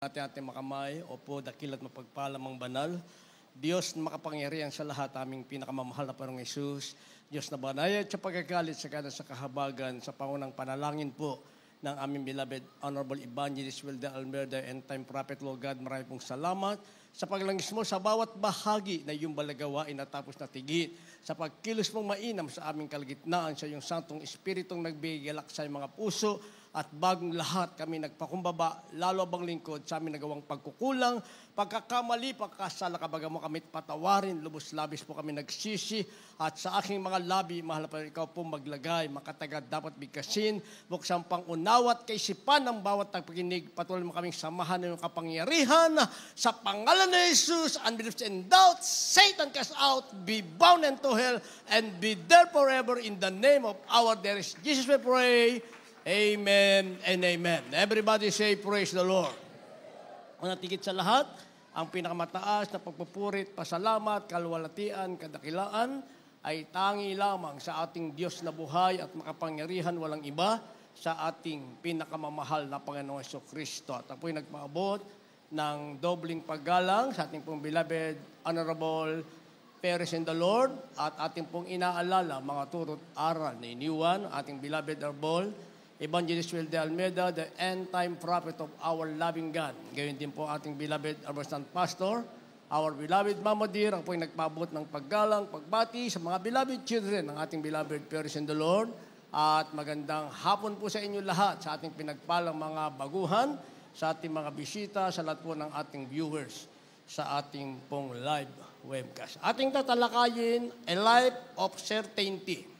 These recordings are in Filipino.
Ating makamay, opo, dakil at mapagpalamang banal. Diyos na makapangyarihan sa lahat, aming pinakamamahal na Panginoong Hesus. Diyos na banayad sa pagkagalit sa kada sa kahabagan, sa pangunang panalangin po ng aming beloved Honorable Evangelist Wilder Almerda, End Time Prophet, Lord God, marami pong salamat sa paglangis mo sa bawat bahagi na iyong balagawain na tapos natigit. Sa pagkilos mong mainam sa aming kalagitnaan, sa iyong Santong Espiritong nagbigalak sa mga puso, at bagong lahat kami nagpakumbaba, lalo abang lingkod sa aming nagawang pagkukulang, pagkakamali, pagkasala, kabaga mo kami patawarin, lubos-labis po kami nagsisi, at sa aking mga labi, mahal pa ikaw po maglagay, makatagad dapat bigkasin, buksang pang-unawat, kaisipan ng bawat tagpakinig, patuloy mo kaming samahan ng iyong kapangyarihan, sa pangalan ni Jesus, unbelief and doubt, Satan cast out, be bound into hell, and be there forever in the name of our dearest Jesus we pray. Amen and amen. Everybody say, praise the Lord. Ang natigit sa lahat, ang pinakamataas na pagpupurit, pasalamat, kalwalatian, kadakilaan, ay tangi lamang sa ating Diyos na buhay at makapangyarihan, walang iba, sa ating pinakamamahal na Panginoong Jesucristo. At ako'y nagpaabot ng dobling paggalang sa ating pong beloved, Honorable Parents in the Lord, at ating pong inaalala, mga turot aral na iniwan, ating beloved Honorable Evangelist Wilder Almerda, the end-time prophet of our loving God. Gayon din po ating beloved Assistant Pastor, our beloved Mama Dear, ang po yung nagpabot ng paggalang, pagbati sa mga beloved children ng ating beloved parents in the Lord. At magandang hapon po sa inyo lahat, sa ating pinagpalang mga baguhan, sa ating mga bisita, sa lahat po ng ating viewers, sa ating pong live webcast. Ating tatalakayin, a life of certainty.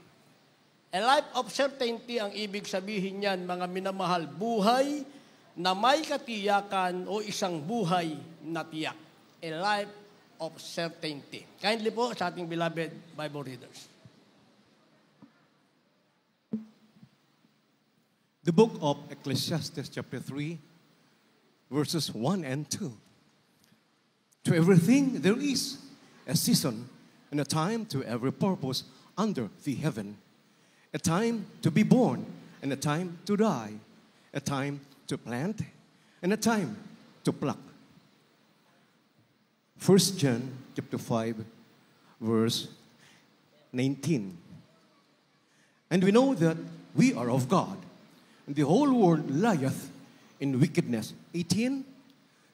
A life of certainty, ang ibig sabihin niyan, mga minamahal, buhay na may katiyakan o isang buhay na tiyak. A life of certainty. Kindly po sa ating beloved Bible readers. The book of Ecclesiastes chapter 3, verses 1 and 2. To everything there is a season and a time to every purpose under the heaven. A time to be born, and a time to die. A time to plant, and a time to pluck. 1 John chapter 5, verse 19. And we know that we are of God, and the whole world lieth in wickedness. 18.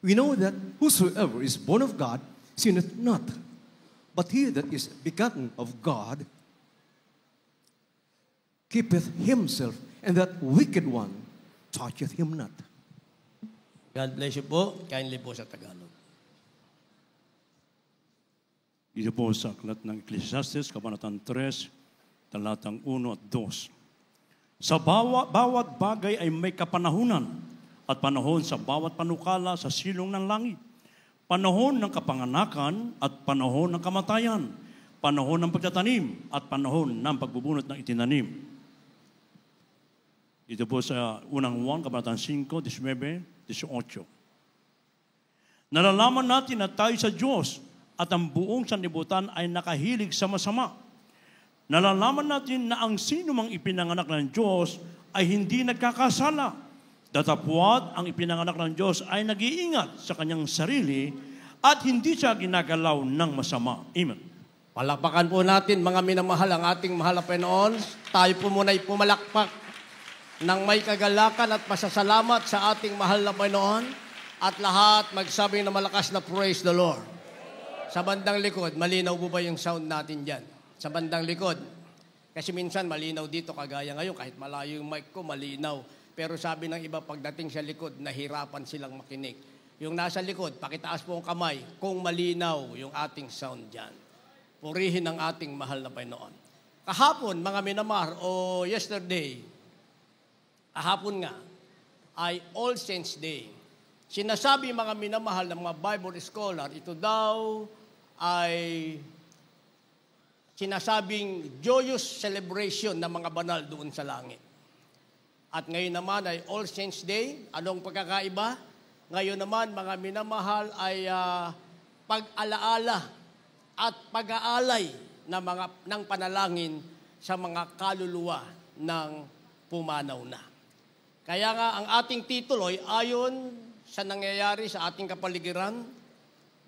We know that whosoever is born of God sinneth not, but he that is begotten of God keepeth himself, and that wicked one toucheth him not. God bless you po. Kindly po sa Tagalog. Dito po sa aklat ng Ecclesiastes, Kabanatang 3, talatang 1 at 2. Sa bawat bagay ay may kapanahunan at panahon sa bawat panukala sa silong ng langit. Panahon ng kapanganakan at panahon ng kamatayan. Panahon ng pagtatanim at panahon ng pagbubunot ng itinanim. Dito po sa unang Juan, Kabanatang 5, 19, 18. Nalalaman natin na tayo sa Diyos at ang buong sanlibutan ay nakahilig sa masama. Nalalaman natin na ang sino mang ipinanganak ng Diyos ay hindi nagkakasala. Datapwat ang ipinanganak ng Diyos ay nag-iingat sa kanyang sarili at hindi siya ginagalaw ng masama. Amen. Palakpakan po natin, mga minamahal, ang ating mahal na Panginoon. Tayo po muna'y pumalakpak ng may kagalakan at pasasalamat sa ating mahal na Panginoon, at lahat magsabi na malakas na praise the Lord. Sa bandang likod, malinaw po ba yung sound natin dyan? Sa bandang likod. Kasi minsan malinaw dito, kagaya ngayon, kahit malayo yung mic ko, malinaw. Pero sabi ng iba, pagdating sa likod, nahirapan silang makinig. Yung nasa likod, pakitaas po ang kamay kung malinaw yung ating sound dyan. Purihin ang ating mahal na Panginoon. Kahapon, mga minamahal, o yesterday, kahapon nga, ay All Saints Day. Sinasabi mga minamahal ng mga Bible scholar, ito daw ay sinasabing joyous celebration ng mga banal doon sa langit. At ngayon naman ay All Saints Day. Anong pagkakaiba? Ngayon naman, mga minamahal, ay pag-alaala at pag-aalay ng panalangin sa mga kaluluwa ng pumanaw na. Kaya nga, ang ating titulo ay ayon sa nangyayari sa ating kapaligiran.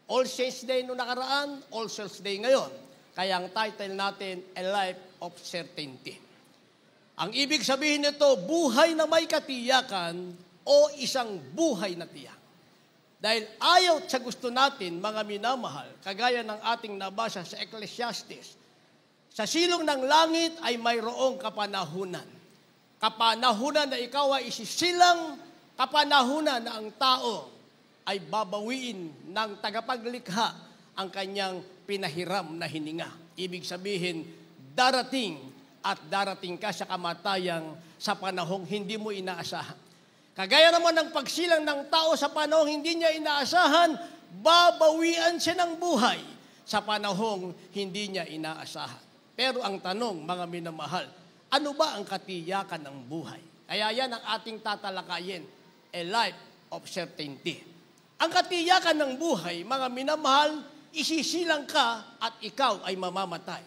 All Saints Day noong nakaraan, All Souls Day ngayon. Kaya ang title natin, A Life of Certainty. Ang ibig sabihin nito, buhay na may katiyakan o isang buhay na tiyak. Dahil ayaw sa gusto natin, mga minamahal, kagaya ng ating nabasa sa Ecclesiastes, sa silong ng langit ay mayroong kapanahunan. Kapanahunan na ikaw ay isisilang, kapanahunan na ang tao ay babawiin ng tagapaglikha ang kanyang pinahiram na hininga. Ibig sabihin, darating at darating ka sa kamatayang sa panahong hindi mo inaasahan. Kagaya naman ng pagsilang ng tao sa panahong hindi niya inaasahan, babawian siya ng buhay sa panahong hindi niya inaasahan. Pero ang tanong, mga minamahal, ano ba ang katiyakan ng buhay? Kaya yan ang ating tatalakayin, a life of certainty. Ang katiyakan ng buhay, mga minamahal, isisilang ka at ikaw ay mamamatay.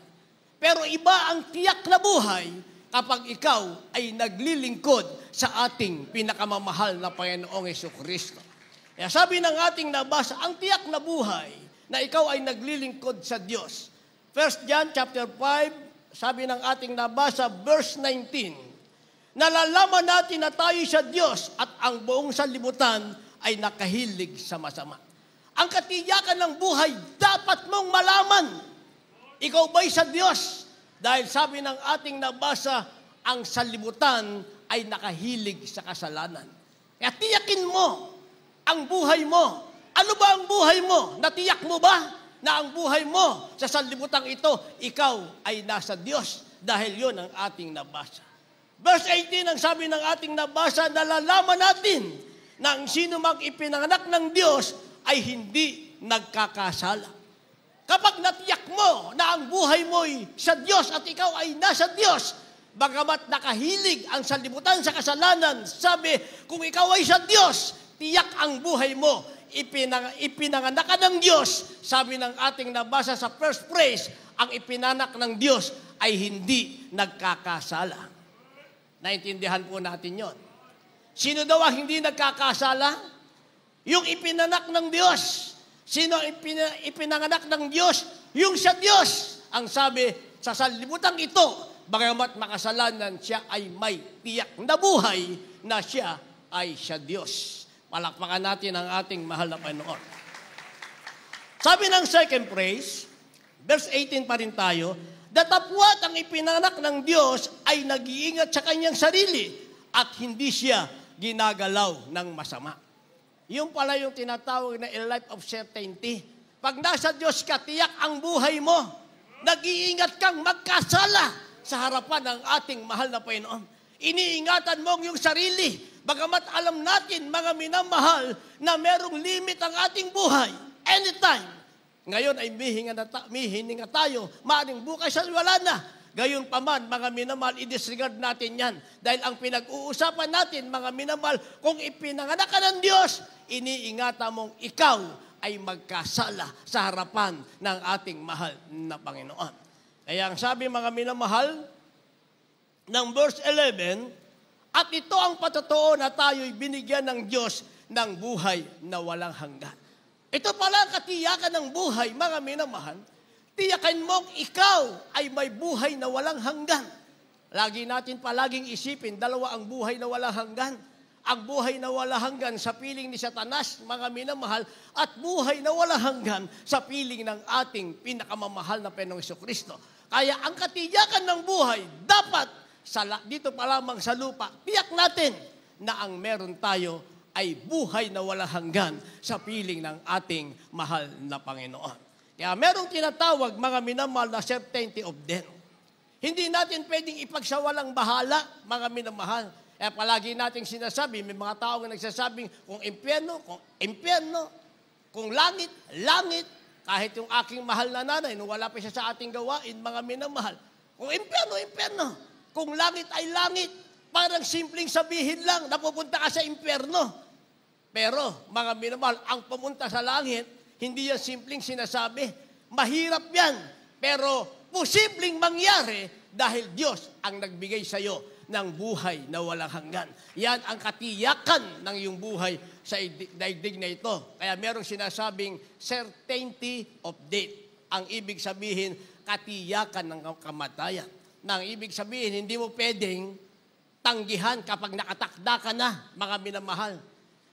Pero iba ang tiyak na buhay kapag ikaw ay naglilingkod sa ating pinakamamahal na Panginoong Jesucristo. Kaya sabi ng ating nabasa, ang tiyak na buhay na ikaw ay naglilingkod sa Diyos. 1 John chapter 5, sabi ng ating nabasa, verse 19, nalalaman natin na tayo sa Diyos at ang buong sanlibutan ay nakahilig sa masama. Ang katiyakan ng buhay, dapat mong malaman. Ikaw ba'y sa Diyos? Dahil sabi ng ating nabasa, ang sanlibutan ay nakahilig sa kasalanan. Kaya tiyakin mo ang buhay mo. Ano ba ang buhay mo? Natiyak mo ba na ang buhay mo sa sanlibutan ito, ikaw ay nasa Diyos? Dahil yun ang ating nabasa. Verse 18, ang sabi ng ating nabasa, nalalaman natin na ang sino mang ipinanganak ng Diyos ay hindi nagkakasala. Kapag natiyak mo na ang buhay mo'y sa Diyos at ikaw ay nasa Diyos, bagamat nakahilig ang sanlibutan sa kasalanan, sabi, kung ikaw ay sa Diyos, tiyak ang buhay mo, ipinanganak ka ng Diyos. Sabi ng ating nabasa sa first phrase, ang ipinanak ng Diyos ay hindi nagkakasala. Naintindihan po natin yon. Sino daw ang hindi nagkakasala? Yung ipinanak ng Diyos. Sino ang ipinanganak ng Diyos? Yung sa Diyos. Ang sabi, sa sanlibutan ito, bagamat makasalanan, siya ay may tiyak na buhay na siya ay sa Diyos. Palakpakan natin ang ating mahal na Panginoon. Sabi ng second phrase, verse 18 pa rin tayo, datapwat ang ipinanganak ng Diyos ay nag-iingat sa kanyang sarili at hindi siya ginagalaw ng masama. Yung pala yung tinatawag na a life of certainty. Pag nasa Diyos ka, tiyak ang buhay mo. Nag-iingat kang magkasala sa harapan ng ating mahal na Panginoon. Iniingatan mo yung sarili. Bagamat alam natin, mga minamahal, na merong limit ang ating buhay. Anytime. Ngayon ay mihininga tayo. Maaring bukas ay wala na. Gayon pa man, mga minamahal, i-disregard natin yan. Dahil ang pinag-uusapan natin, mga minamahal, kung ipinanganak ka ng Diyos, iniingatan mong ikaw ay magkasala sa harapan ng ating mahal na Panginoon. Kaya ang sabi, mga minamahal, ng verse 11, at ito ang patotoo na tayo'y binigyan ng Diyos ng buhay na walang hanggan. Ito pala ang katiyakan ng buhay, mga minamahal. Tiyakan mong ikaw ay may buhay na walang hanggan. Lagi natin palaging isipin, dalawa ang buhay na walang hanggan. Ang buhay na walang hanggan sa piling ni Satanas, mga minamahal, at buhay na walang hanggan sa piling ng ating pinakamamahal na Panginoong Jesucristo. Kaya ang katiyakan ng buhay, dapat dito pa lamang sa lupa, tiyak natin na ang meron tayo ay buhay na walang hanggan sa piling ng ating mahal na Panginoon. Kaya merong tinatawag, mga minamahal, na certainty of death. Hindi natin pwedeng ipagsawalang bahala, mga minamahal. Kaya palagi nating sinasabi, may mga tao na nagsasabing, kung impyerno, kung langit, langit. Kahit yung aking mahal na nanay, nung wala pa siya sa ating gawain, mga minamahal, kung impyerno, impyerno. Kung langit ay langit. Parang simpleng sabihin lang, napupunta ka sa impyerno. Pero, mga minamahal, ang pumunta sa langit, hindi yan simpleng sinasabi. Mahirap yan. Pero posibleng mangyari dahil Diyos ang nagbigay sa iyo ng buhay na walang hanggan. Yan ang katiyakan ng iyong buhay sa daigdig na ito. Kaya merong sinasabing certainty of death. Ang ibig sabihin, katiyakan ng kamatayan. Nang ibig sabihin, hindi mo pwedeng tanggihan kapag nakatakda ka na, mga minamahal.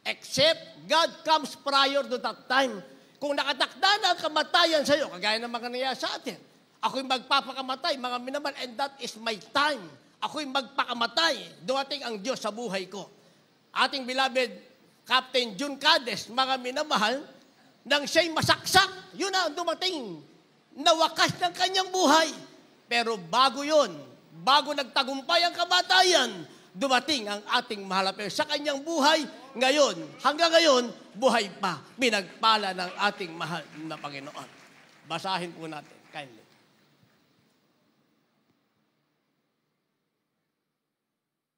Except God comes prior to that time. Kung nakatakda na ang kamatayan sa iyo, kagaya ng mga nangyayari sa atin, ako'y magpapakamatay, mga minamahal, and that is my time. Ako'y magpakamatay. Dumating ang Diyos sa buhay ko. Ating beloved Captain June Cades, mga minamahal, nang siya'y masaksak, yun na ang dumating na wakas ng kanyang buhay. Pero bago yun, bago nagtagumpay ang kamatayan, dumating ang ating mahal na Panginoon sa kanyang buhay. Ngayon, hanggang ngayon, buhay pa. Pinagpala ng ating mahal na Panginoon. Basahin po natin, kindly.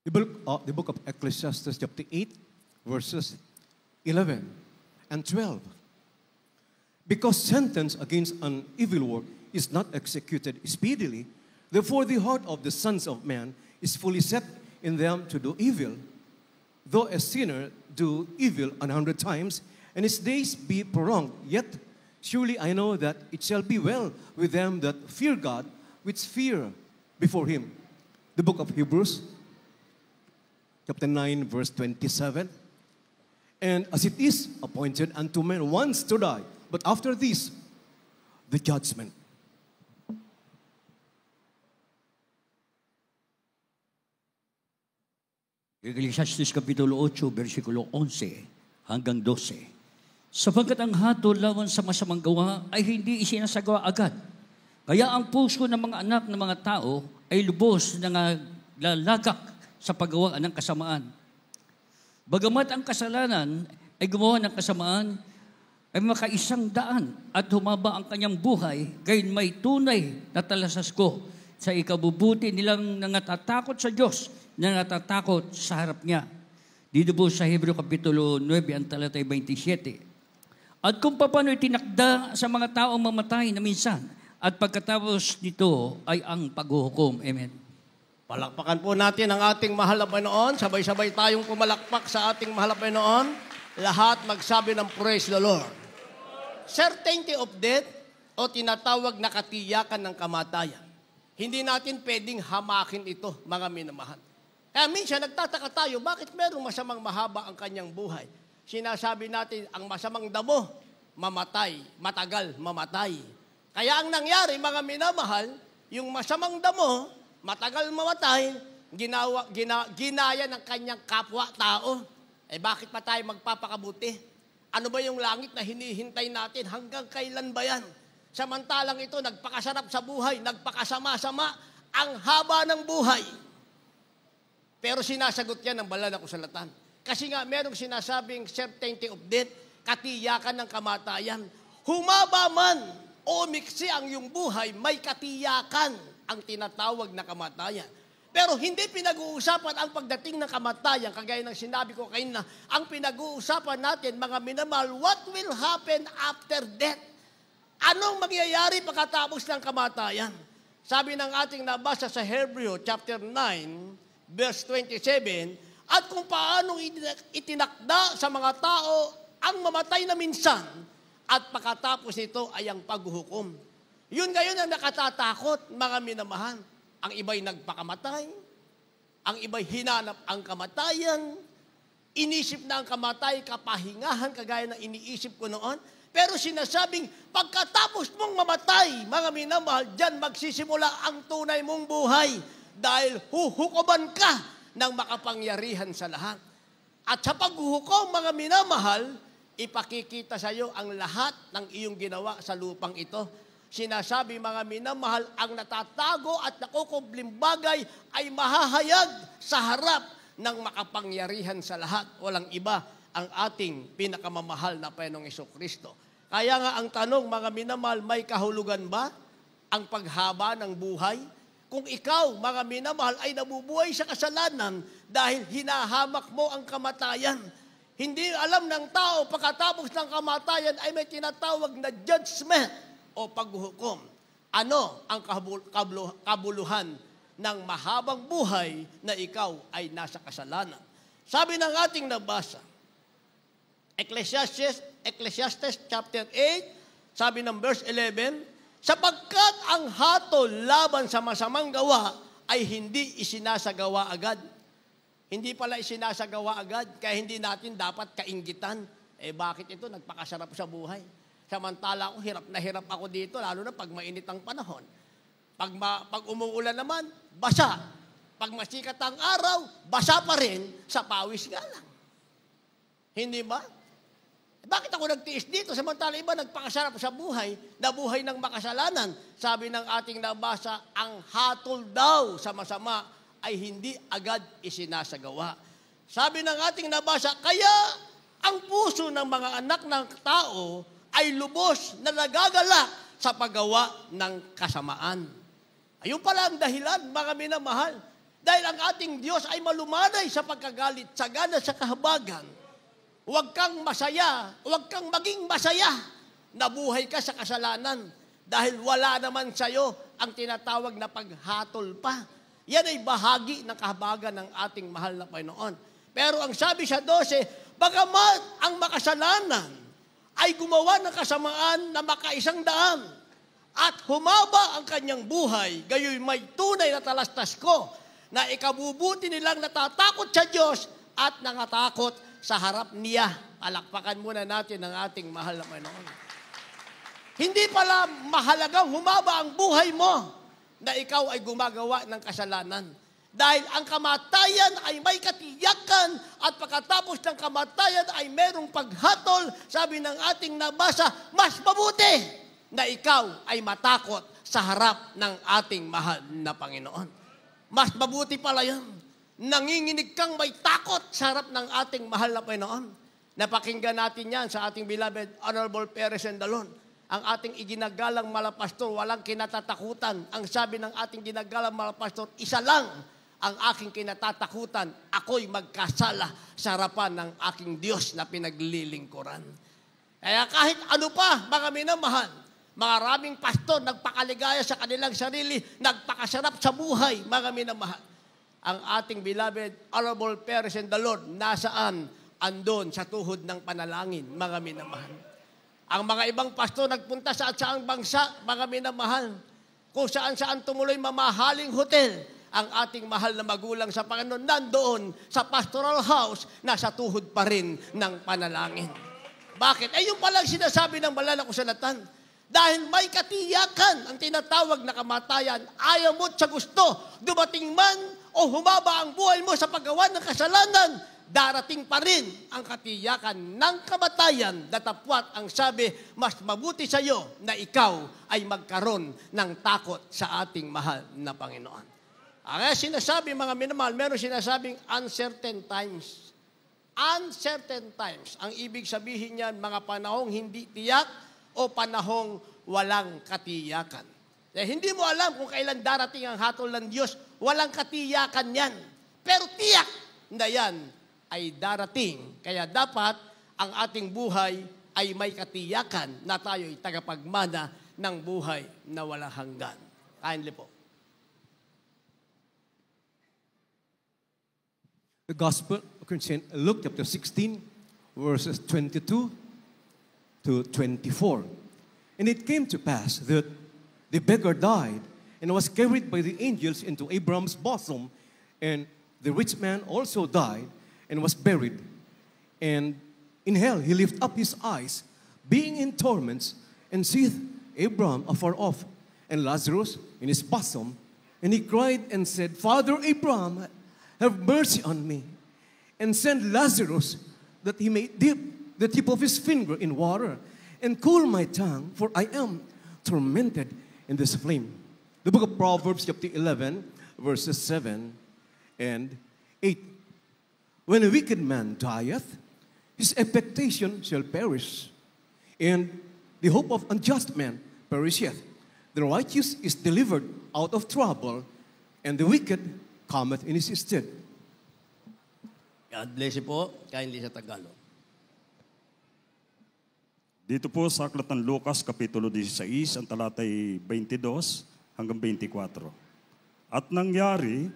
The book of Ecclesiastes chapter 8, verses 11 and 12. Because sentence against an evil work is not executed speedily, therefore the heart of the sons of man is fully set in them to do evil. Though a sinner do evil 100 times, and his days be prolonged, yet surely I know that it shall be well with them that fear God, which fear before him. The book of Hebrews, chapter 9, verse 27. And as it is appointed unto men once to die, but after this, the judgment. Ecclesiastes Kapitulo 8, versikulo 11 hanggang 12. Sapagkat ang hatol laban sa masamang gawa ay hindi isinasagawa agad. Kaya ang puso ng mga anak ng mga tao ay lubos na lalagak sa paggawa ng kasamaan. Bagamat ang kasalanan ay gumawa ng kasamaan, ay makaisang daan at humaba ang kanyang buhay, gayon may tunay na talasas ko sa ikabubuti nilang nangatatakot sa Diyos, nangatatakot sa harap niya. Dito po sa Hebreo Kapitulo 9, ang talatay 27. At kung paano itinakda sa mga taong mamatay na minsan, at pagkatapos nito ay ang paghuhukom. Amen. Palakpakan po natin ang ating mahal na Panginoon. Sabay-sabay tayong pumalakpak sa ating mahal na Panginoon. Lahat magsabi ng praise the Lord. Certainty of death o tinatawag na katiyakan ng kamatayan. Hindi natin pwedeng hamakin ito, mga minamahal. Kaya minsan nagtataka tayo, bakit merong masamang mahaba ang kanyang buhay? Sinasabi natin, ang masamang damo, mamatay, matagal, mamatay. Kaya ang nangyari, mga minamahal, yung masamang damo, matagal mamatay, ginaya ng kanyang kapwa-tao. Bakit pa tayo magpapakabuti? Ano ba yung langit na hinihintay natin? Hanggang kailan ba yan? Samantalang ito, nagpakasarap sa buhay, nagpakasama-sama, ang haba ng buhay. Pero sinasagot yan ng banal na kasulatan. Kasi nga, merong sinasabing certainty of death, katiyakan ng kamatayan. Humaba man o umiksi ang iyong buhay, may katiyakan ang tinatawag na kamatayan. Pero hindi pinag-uusapan ang pagdating ng kamatayan, kagaya ng sinabi ko kayo na, ang pinag-uusapan natin, mga minamahal, what will happen after death? Anong mangyayari pagkatapos ng kamatayan? Sabi ng ating nabasa sa Hebreo chapter 9, verse 27, at kung paano itinakda sa mga tao ang mamatay na minsan, at pagkatapos nito ay ang paghuhukom. Yun ngayon ang nakatatakot, mga minamahal. Ang iba'y nagpakamatay, ang iba'y hinanap ang kamatayan, inisip na ang kamatay, kapahingahan, kagaya ng iniisip ko noon. Pero sinasabing, pagkatapos mong mamatay, mga minamahal, dyan magsisimula ang tunay mong buhay dahil huhukuman ka ng makapangyarihan sa lahat. At sa paghuhukom, mga minamahal, ipakikita sa iyo ang lahat ng iyong ginawa sa lupang ito. Sinasabi, mga minamahal, ang natatago at nakukubling bagay ay mahahayag sa harap ng makapangyarihan sa lahat. Walang iba ang ating pinakamamahal na Panginoong Jesucristo. Kaya nga ang tanong, mga minamahal, may kahulugan ba ang paghaba ng buhay? Kung ikaw, mga minamahal, ay nabubuhay sa kasalanan dahil hinahamak mo ang kamatayan, hindi alam ng tao pagkatapos ng kamatayan ay may tinatawag na judgment o paghuhukom. Ano ang kabuluhan ng mahabang buhay na ikaw ay nasa kasalanan. Sabi ng ating nabasa, Ecclesiastes chapter 8, sabi ng verse 11, sapagkat ang hatol laban sa masamang gawa ay hindi isinasagawa agad. Hindi pala isinasagawa agad, kaya hindi natin dapat kainggitan. Bakit ito? Nagpakasarap sa buhay. Samantala ako, hirap na hirap ako dito, lalo na pag mainit ang panahon. Pag umuulan naman, basa. Pag masikat ang araw, basa pa rin, sa pawis nga lang. Hindi ba? Bakit ako nagtiis dito? Samantala iba nagpakasarap sa buhay, na buhay ng makasalanan. Sabi ng ating nabasa, ang hatol daw sa masama ay hindi agad isinasagawa. Sabi ng ating nabasa, kaya ang puso ng mga anak ng tao ay lubos na nagagalak sa paggawa ng kasamaan. Ayun pala ang dahilan, mga minamahal. Dahil ang ating Diyos ay malumanay sa pagkagalit, sagana sa kahabagan. Huwag kang masaya, huwag kang maging masaya na buhay ka sa kasalanan dahil wala naman sa'yo ang tinatawag na paghatol pa. Yan ay bahagi ng kahabagan ng ating mahal na Panginoon. Pero ang sabi sa 12, bagamat ang makasalanan ay gumawa ng kasamaan na makaisang daan at humaba ang kanyang buhay, gayoy may tunay na talastas ko na ikabubuti nilang natatakot sa Diyos at nangatakot sa harap niya. Palakpakan muna natin ang ating mahal na Panginoon. Hindi pala mahalagang humaba ang buhay mo na ikaw ay gumagawa ng kasalanan. Dahil ang kamatayan ay may katiyakan at pagkatapos ng kamatayan ay merong paghatol, sabi ng ating nabasa, mas mabuti na ikaw ay matakot sa harap ng ating mahal na Panginoon. Mas mabuti pala yun. Nanginginig kang may takot sa harap ng ating mahal na Panginoon. Napakinggan natin yan sa ating beloved Honorable Perez Andalon. Ang ating iginagalang malapastor, walang kinatatakutan. Ang sabi ng ating ginagalang malapastor, isa lang ang aking kinatatakutan, ako'y magkasala sa harapan ng aking Diyos na pinaglilingkuran. Kaya kahit ano pa, mga minamahal, maraming pastor nagpakaligaya sa kanilang sarili, nagpakasarap sa buhay, mga minamahal. Ang ating beloved Honorable Perez and the Lord, nasaan? Andon sa tuhod ng panalangin, mga minamahal. Ang mga ibang pastor nagpunta sa saang bangsa, mga minamahal, kung saan-saan tumuloy mamahaling hotel, ang ating mahal na magulang sa Panginoon nandoon sa pastoral house, nasa tuhod pa rin ng panalangin. Bakit? Yung palang sinasabi ng banal na kasulatan. Dahil may katiyakan ang tinatawag na kamatayan, ayaw mo't sa gusto, dumating man o humaba ang buhay mo sa paggawa ng kasalanan, darating pa rin ang katiyakan ng kamatayan. Datapwat ang sabi, mas mabuti sa iyo na ikaw ay magkaroon ng takot sa ating mahal na Panginoon. Kaya sinasabi, mga minamahal, meron sinasabing uncertain times. Uncertain times. Ang ibig sabihin niyan, mga panahong hindi tiyak o panahong walang katiyakan. Hindi mo alam kung kailan darating ang hatol ng Diyos, walang katiyakan yan. Pero tiyak na yan ay darating. Kaya dapat ang ating buhay ay may katiyakan na tayo'y tagapagmana ng buhay na walang hanggan. Kindly po. The Gospel according to Luke chapter 16, verses 22 to 24. And it came to pass that the beggar died and was carried by the angels into Abraham's bosom, and the rich man also died and was buried. And in hell he lifted up his eyes, being in torments, and seeth Abraham afar off, and Lazarus in his bosom. And he cried and said, Father Abraham, have mercy on me, and send Lazarus that he may dip the tip of his finger in water, and cool my tongue, for I am tormented in this flame. The book of Proverbs, chapter 11, verses 7 and 8. When a wicked man dieth, his expectation shall perish, and the hope of unjust man perisheth. The righteous is delivered out of trouble, and the wicked cometh in his stead. God bless you po, kindly sa Tagalog. Dito po sa Aklat ng Lucas, Kapitulo 16, ang talatay 22 hanggang 24. At nangyari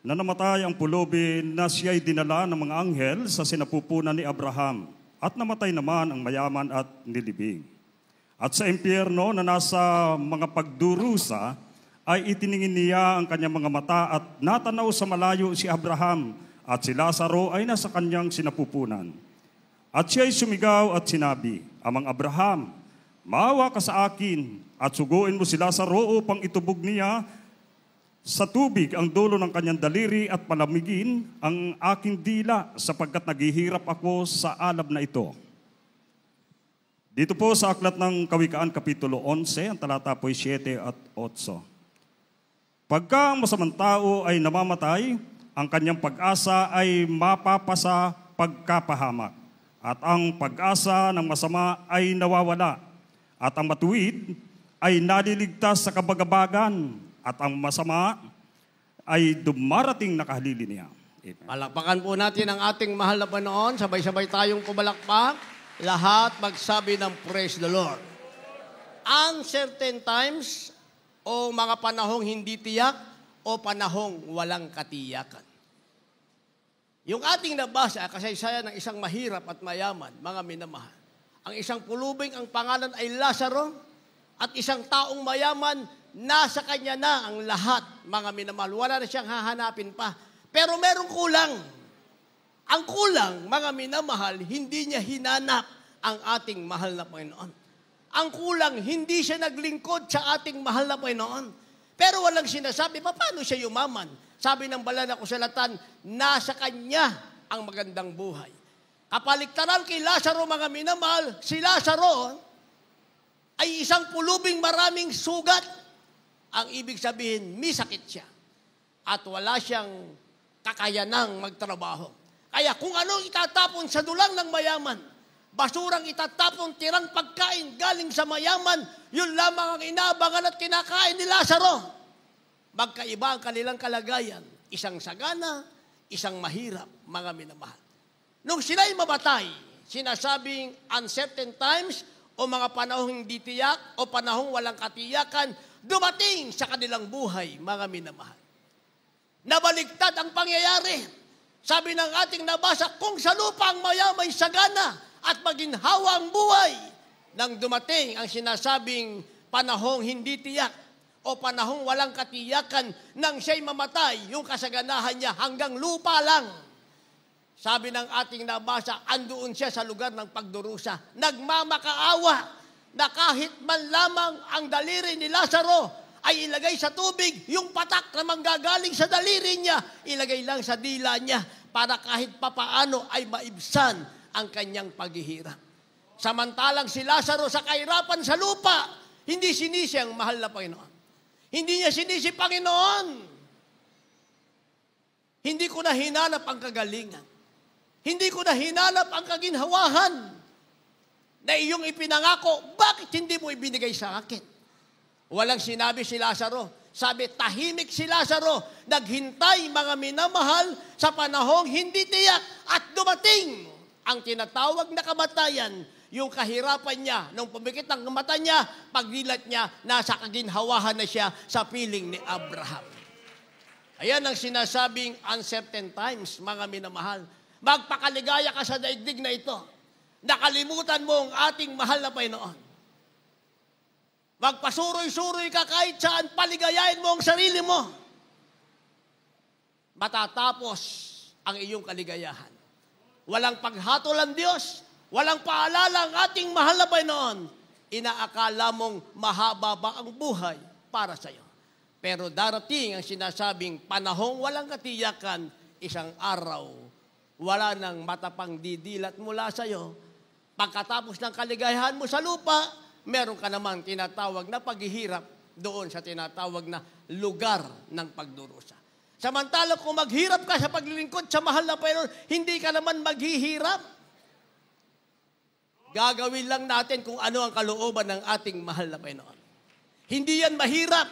na namatay ang pulubi na siya'y dinala ng mga anghel sa sinapupunan ni Abraham. At namatay naman ang mayaman at nilibing. At sa impyerno na nasa mga pagdurusa, ay itiningin niya ang kanyang mga mata at natanaw sa malayo si Abraham at si Lazaro ay nasa kanyang sinapupunan. At siya'y sumigaw at sinabi, Amang Abraham, maawa ka sa akin at suguin mo si Lazaro upang itubog niya sa tubig ang dulo ng kanyang daliri at palamigin ang aking dila sapagkat naghihirap ako sa alab na ito. Dito po sa Aklat ng Kawikaan, Kapitulo 11, ang talata po 7 at 8. Pagka ang masamang tao ay namamatay, ang kanyang pag-asa ay mapapasa pagkapahamak. At ang pag-asa ng masama ay nawawala. At ang matuwid ay naliligtas sa kabagabagan. At ang masama ay dumarating na kahalili niya. Palakpakan po natin ang ating mahal na Panginoon. Sabay-sabay tayong pumalakpak. Lahat magsabi ng praise the Lord. Uncertain times o mga panahong hindi tiyak o panahong walang katiyakan. Yung ating nabasa, kasaysayan ng isang mahirap at mayaman, mga minamahal. Ang isang pulubing, ang pangalan ay Lazaro, at isang taong mayaman, nasa kanya na ang lahat, mga minamahal. Wala na siyang hahanapin pa. Pero merong kulang. Ang kulang, mga minamahal, hindi niya hinanap ang ating mahal na Panginoon. Ang kulang, hindi siya naglingkod sa ating mahal na Panginoon. Pero walang sinasabi, paano siya yumaman? Sabi ng banal na kasulatan, nasa kanya ang magandang buhay. Kapaligtaran kay Lazaro, mga minamahal, si Lazaro ay isang pulubing maraming sugat. Ang ibig sabihin, may sakit siya. At wala siyang kakayanang magtrabaho. Kaya kung ano itatapon sa dulang ng mayaman, basurang itatapon, tirang pagkain galing sa mayaman, yun lamang ang inaabangan at kinakain ni Lazaro. Magkaiba ang kanilang kalagayan. Isang sagana, isang mahirap, mga minamahal. Nung sila'y mamatay, sinasabing uncertain times o mga panahong hindi tiyak o panahong walang katiyakan, dumating sa kanilang buhay, mga minamahal. Nabaligtad ang pangyayari. Sabi ng ating nabasa, kung sa lupa ang mayamay sagana at maginhawa ang buhay, nang dumating ang sinasabing panahong hindi tiyak o panahong walang katiyakan, nang siya'y mamatay, yung kasaganahan niya hanggang lupa lang. Sabi ng ating nabasa, andoon siya sa lugar ng pagdurusa. Nagmamakaawa na kahit man lamang ang daliri ni Lazaro ay ilagay sa tubig, yung patak na manggagaling sa daliri niya, ilagay lang sa dila niya para kahit papaano ay maibsan ang kanyang paghihirap. Samantalang si Lazaro sa kahirapan sa lupa, hindi sinisi ang mahal na Panginoon. Hindi niya sinisi, Panginoon, hindi ko na hinanap ang kagalingan. Hindi ko na hinanap ang kaginhawahan na iyong ipinangako, bakit hindi mo ibinigay sa akin? Walang sinabi si Lazaro. Sabi, tahimik si Lazaro, naghintay, mga minamahal, sa panahong hindi tiyak at dumating ang tinatawag na kamatayan, yung kahirapan niya, nung pumikit ang mata niya, pagdilat niya, nasa kaginhawahan na siya sa piling ni Abraham. Ayan ang sinasabing uncertain times, mga minamahal. Magpakaligaya ka sa daigdig na ito. Nakalimutan mo ang ating mahal na Panginoon. Magpasuroy-suroy ka kahit saan, paligayain mo ang sarili mo. Matatapos ang iyong kaligayahan. Walang paghatol ang Diyos, walang paalala ang ating mahal na Panginoon. Inaakala mong mahaba ba ang buhay para sa iyo. Pero darating ang sinasabing panahong walang katiyakan, isang araw, wala nang matapang didilat mula sa iyo. Pagkatapos ng kaligayahan mo sa lupa, meron ka namang tinatawag na paghihirap doon sa tinatawag na lugar ng pagdurusa. Samantala kung maghirap ka sa paglilingkod sa mahal na Panginoon, hindi ka naman maghihirap. Gagawin lang natin kung ano ang kalooban ng ating mahal na Panginoon. Hindi yan mahirap.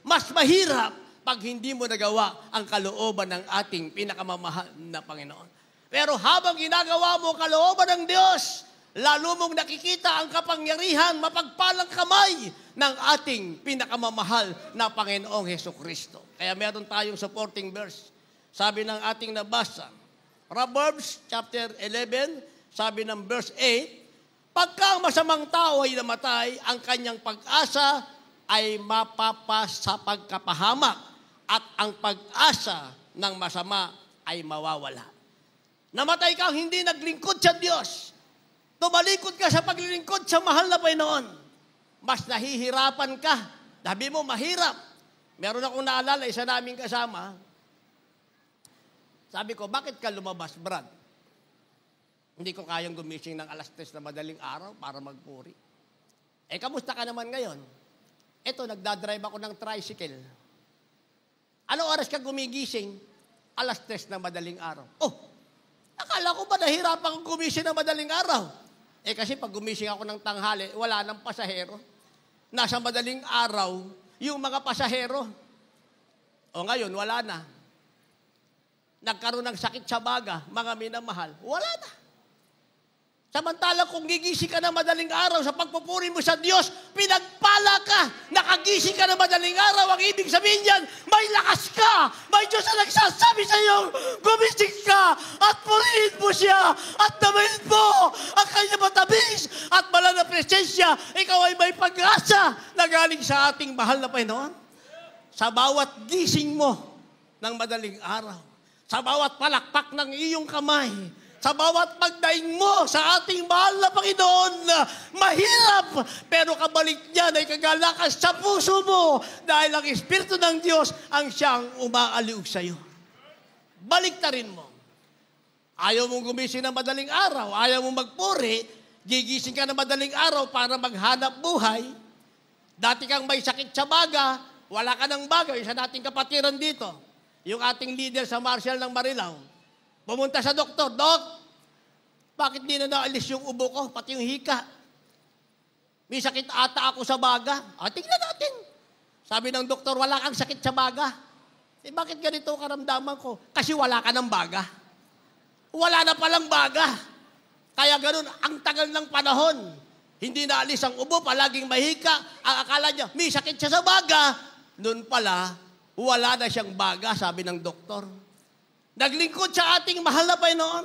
Mas mahirap pag hindi mo nagawa ang kalooban ng ating pinakamamahal na Panginoon. Pero habang ginagawa mo ang kalooban ng Diyos, lalo mong nakikita ang kapangyarihan, mapagpalang kamay ng ating pinakamamahal na Panginoong Hesukristo. Kaya meron tayong supporting verse. Sabi ng ating nabasa, Proverbs chapter 11, sabi ng verse 8, pagka ang masamang tao ay namatay, ang kanyang pag-asa ay mapapa sa pagkapahamak at ang pag-asa ng masama ay mawawala. Namatay kang hindi naglingkod sa Diyos. Tumalikod ka sa paglilingkod sa mahal na Panginoon. Mas nahihirapan ka. Sabi mo, mahirap. Meron akong naalala, isa naming kasama. Sabi ko, bakit ka lumabas, Brad? Hindi ko kayang gumising ng alas 3 na madaling araw para magpuri. Kamusta ka naman ngayon? Eto, nagdadrive ako ng tricycle. Anong oras ka gumigising? Alas 3 na madaling araw. Oh, akala ko ba nahirapan kong gumising ng madaling araw? Kasi pag gumising ako ng tanghali, wala nang pasahero. Nasa madaling araw, yung mga pasahero. O ngayon, wala na. Nagkaroon ng sakit sa baga, mga minamahal, wala na. Samantalang kung gigising ka na madaling araw sa pagpupuri mo sa Diyos, pinagpala ka, nakagising ka na madaling araw, ang ibig sabihin yan, may lakas ka, may Diyos na nagsasabi sa iyo, gumising ka at purihin mo siya at damayin mo ang kanyang matamis at malang na presensya, ikaw ay may pag-asa na galing sa ating mahal na Panginoon. Sa bawat gising mo ng madaling araw, sa bawat palakpak ng iyong kamay, sa bawat pagdaing mo sa ating mahal na Panginoon, mahirap, pero kabalik niyan ay kagalakas sa puso mo dahil ang Espiritu ng Diyos ang siyang umaaliw sa iyo. Baliktarin mo. Ayaw mong gumising na madaling araw, ayaw mong magpuri, gigising ka na madaling araw para maghanap buhay. Dati kang may sakit sa baga, wala ka ng baga, isa nating kapatiran dito, yung ating leader sa Marshall ng Marilao. Pumunta sa doktor, Dok, bakit di na naalis yung ubo ko, pati yung hika? May sakit ata ako sa baga. Tingnan natin. Sabi ng doktor, wala kang sakit sa baga. Bakit ganito karamdaman ko? Kasi wala ka ng baga. Wala na palang baga. Kaya ganun, ang tagal ng panahon. Hindi naalis ang ubo, palaging mahika. Ang akala niya, may sakit siya sa baga. Noon pala, wala na siyang baga, sabi ng doktor. Naglingkod sa ating mahal na Panginoon.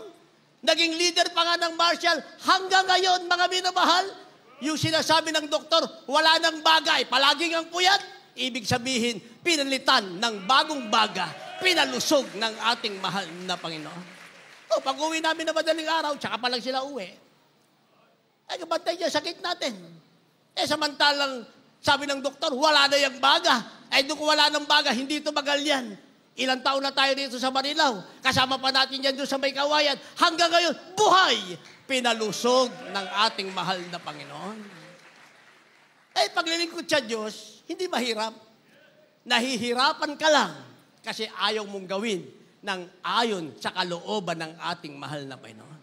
Naging leader pa nga ng Marshall. Hanggang ngayon, mga minamahal, yung sinasabi ng doktor, wala nang bagay, palaging ang puyat. Ibig sabihin, pinalitan ng bagong baga, pinalusog ng ating mahal na Panginoon. Pag uwi namin na madaling araw, tsaka pa lang sila uwi. Kabantay niya, sakit natin. Samantalang, sabi ng doktor, wala na yung baga. Doon kung wala ng baga, hindi tumagal yan. Ilang taon na tayo dito sa Marilao. Kasama pa natin yan doon sa May Kawayan. Hanggang ngayon, buhay! Pinalusog ng ating mahal na Panginoon. Paglilingkod sa Diyos, hindi mahirap. Nahihirapan ka lang kasi ayaw mong gawin ng ayon sa kalooban ng ating mahal na Panginoon.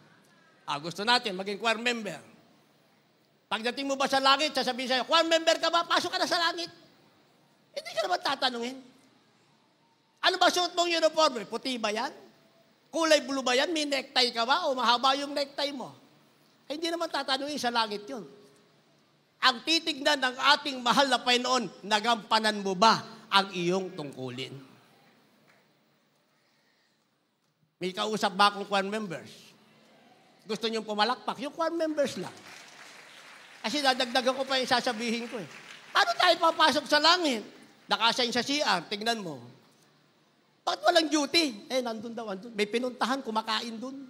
Gusto natin maging choir member. Pagdating mo ba sa langit, sasabihin sa'yo, choir member ka ba? Pasok ka na sa langit. Hindi ka naman tatanungin. Ano ba suot mong uniform? Puti ba yan? Kulay blue ba yan? May necktie ka ba? O mahaba yung necktie mo? Hindi naman tatanungin sa langit yun. Ang titignan ng ating mahal na Panginoon, nagampanan mo ba ang iyong tungkulin? May kausap ba akong choir members? Gusto niyong pumalakpak? Yung choir members lang. Kasi dadagdagan ko pa yung sasabihin ko. Paano tayo papasok sa langit? Nakasign sa CR, tignan mo. Bakit walang duty? Nandun daw, andun. May pinuntahan, kumakain dun.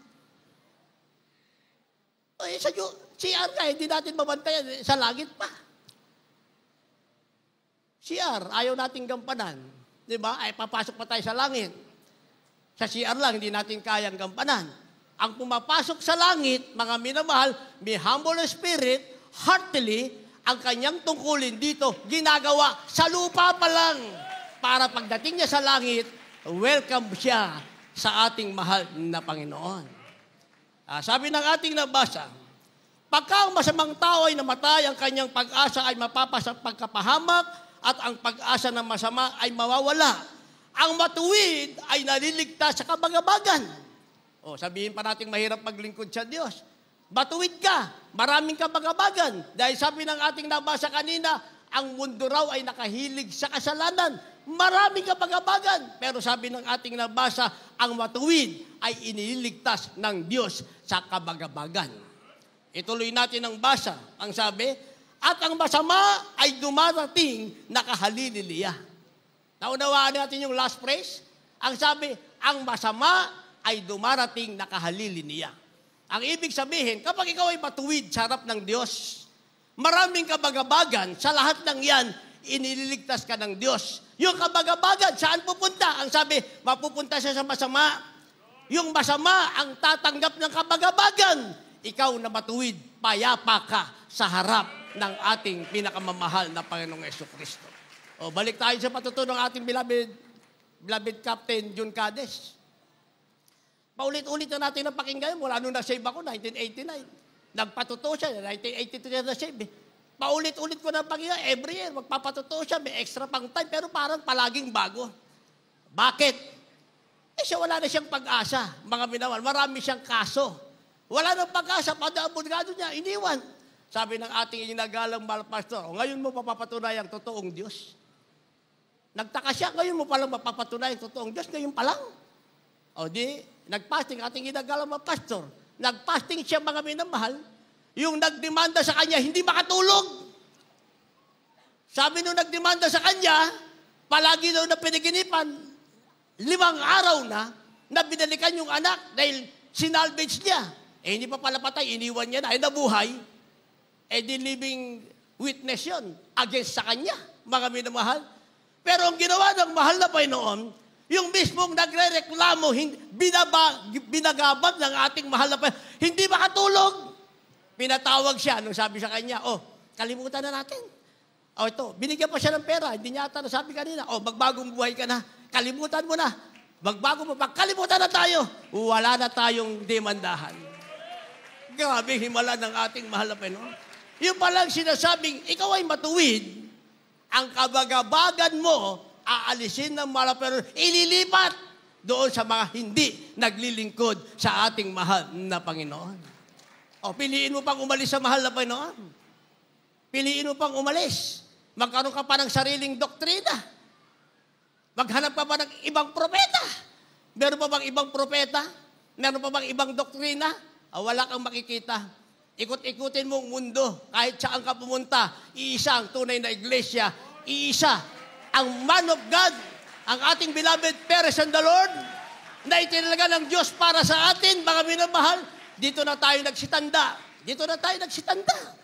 Sa CR nga, hindi natin mabantayan. Sa langit pa. CR, ayaw nating gampanan. Di ba? Papasok pa tayo sa langit. Sa CR lang, hindi natin kayang gampanan. Ang pumapasok sa langit, mga minamahal, may humble spirit, heartily, ang kanyang tungkulin dito, ginagawa sa lupa pa lang. Para pagdating niya sa langit, welcome siya sa ating mahal na Panginoon. Sabi ng ating nabasa, pagka ang masamang tao ay namatay, ang kanyang pag-asa ay mapapasa pagkapahamak at ang pag-asa ng masama ay mawawala. Ang matuwid ay naliligtas sa kabagabagan. Sabihin pa natin mahirap maglingkod sa Diyos. Batuwid ka. Maraming kabagabagan. Dahil sabi ng ating nabasa kanina, ang mundo raw ay nakahilig sa kasalanan. Maraming kabagabagan. Pero sabi ng ating nabasa, ang matuwid ay iniligtas ng Diyos sa kabagabagan. Ituloy natin ang basa. Ang sabi, at ang masama ay dumarating nakahaliliya. Naunawaan natin yung last phrase? Ang sabi, ang masama ay dumarating nakahaliliya. Ang ibig sabihin, kapag ikaw ay matuwid sa harap ng Diyos, maraming kabagabagan, sa lahat ng yan, inililigtas ka ng Diyos. Yung kabagabagan, saan pupunta? Ang sabi, mapupunta siya sa masama. Yung masama ang tatanggap ng kabagabagan. Ikaw na matuwid, payapa ka sa harap ng ating pinakamamahal na Panginoong Jesucristo. O, balik tayo sa patutunan ng ating beloved Captain Jun Cades. Paulit-ulit na natin ang pakinggan. Mula nung na-save ako, 1989. Nagpatuto siya, 1982 na na-save. Paulit-ulit ko na pakinggan. Every year, magpapatuto siya. May extra pang time, pero parang palaging bago. Bakit? Siya wala na siyang pag-asa. Mga minawal, marami siyang kaso. Wala nang pag-asa. Pag-abogado niya, iniwan. Sabi ng ating inagalang pastor, ngayon mo papatunay ang totoong Diyos. Nagtaka siya, ngayon mo palang mapapatunay ang totoong Diyos, ngayon pa lang. O di, nagpasting ating inagalang pastor. Nagpasting siya, mga minamahal, yung nagdemanda sa kanya, hindi makatulog. Sabi nung nagdemanda sa kanya, palagi daw na pinaginipan, 5 araw na binalikan yung anak dahil sinalvage niya. Hindi pa pala patay, iniwan niya na, ay nabuhay. Di living witness yun against sa kanya, mga minamahal. Pero ang ginawa ng mahal na Panginoon, yung mismong nagre-reklamo, binagabag ng ating mahal na Panginoon, hindi makatulog. Pinatawag siya, nung sabi sa kanya, kalimutan na natin. Ito, binigyan pa siya ng pera, hindi niya ata nasabi kanina, magbagong buhay ka na, kalimutan mo na. Magbago mo, kalimutan na tayo. Wala na tayong demandahan. Grabe himala ng ating mahal na Panginoon. Yung palang sinasabing, ikaw ay matuwid, ang kabagabagan mo, aalisin ng mahal na Panginoon, ililipat doon sa mga hindi naglilingkod sa ating mahal na Panginoon. Piliin mo pang umalis sa mahal na Panginoon. Piliin mo pang umalis. Magkaroon ka pa ng sariling doktrina. Maghanap ka pa ng ibang propeta. Meron pa bang ibang propeta? Meron pa bang ibang doktrina? Wala kang makikita. Ikot-ikutin mo ang mundo. Kahit saan ka pumunta, iisa ang tunay na iglesia. Iisa ang man of God, ang ating beloved Peres and the Lord, na itinalaga ng Diyos para sa atin, mga minamahal. Dito na tayo nagsitanda. Dito na tayo nagsitanda.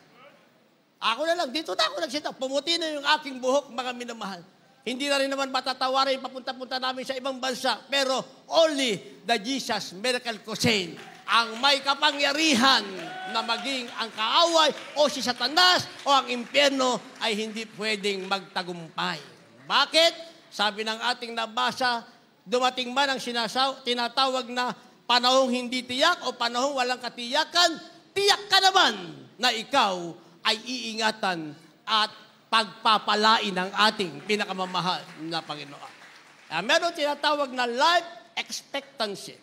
Ako na lang, dito na ako nagsitanda. Pumuti na yung aking buhok, mga minamahal. Hindi na rin naman matatawarin papunta-punta namin sa ibang bansa. Pero only the Jesus Miracle Crusade ang may kapangyarihan na maging ang kaaway o si Satanas o ang impyerno ay hindi pwedeng magtagumpay. Bakit? Sabi ng ating nabasa, dumating man ang tinatawag na panahong hindi tiyak o panahong walang katiyakan, tiyak ka naman na ikaw ay iingatan at pagpapalain ng ating pinakamamahal na Panginoon. Meron tinatawag na life expectancy.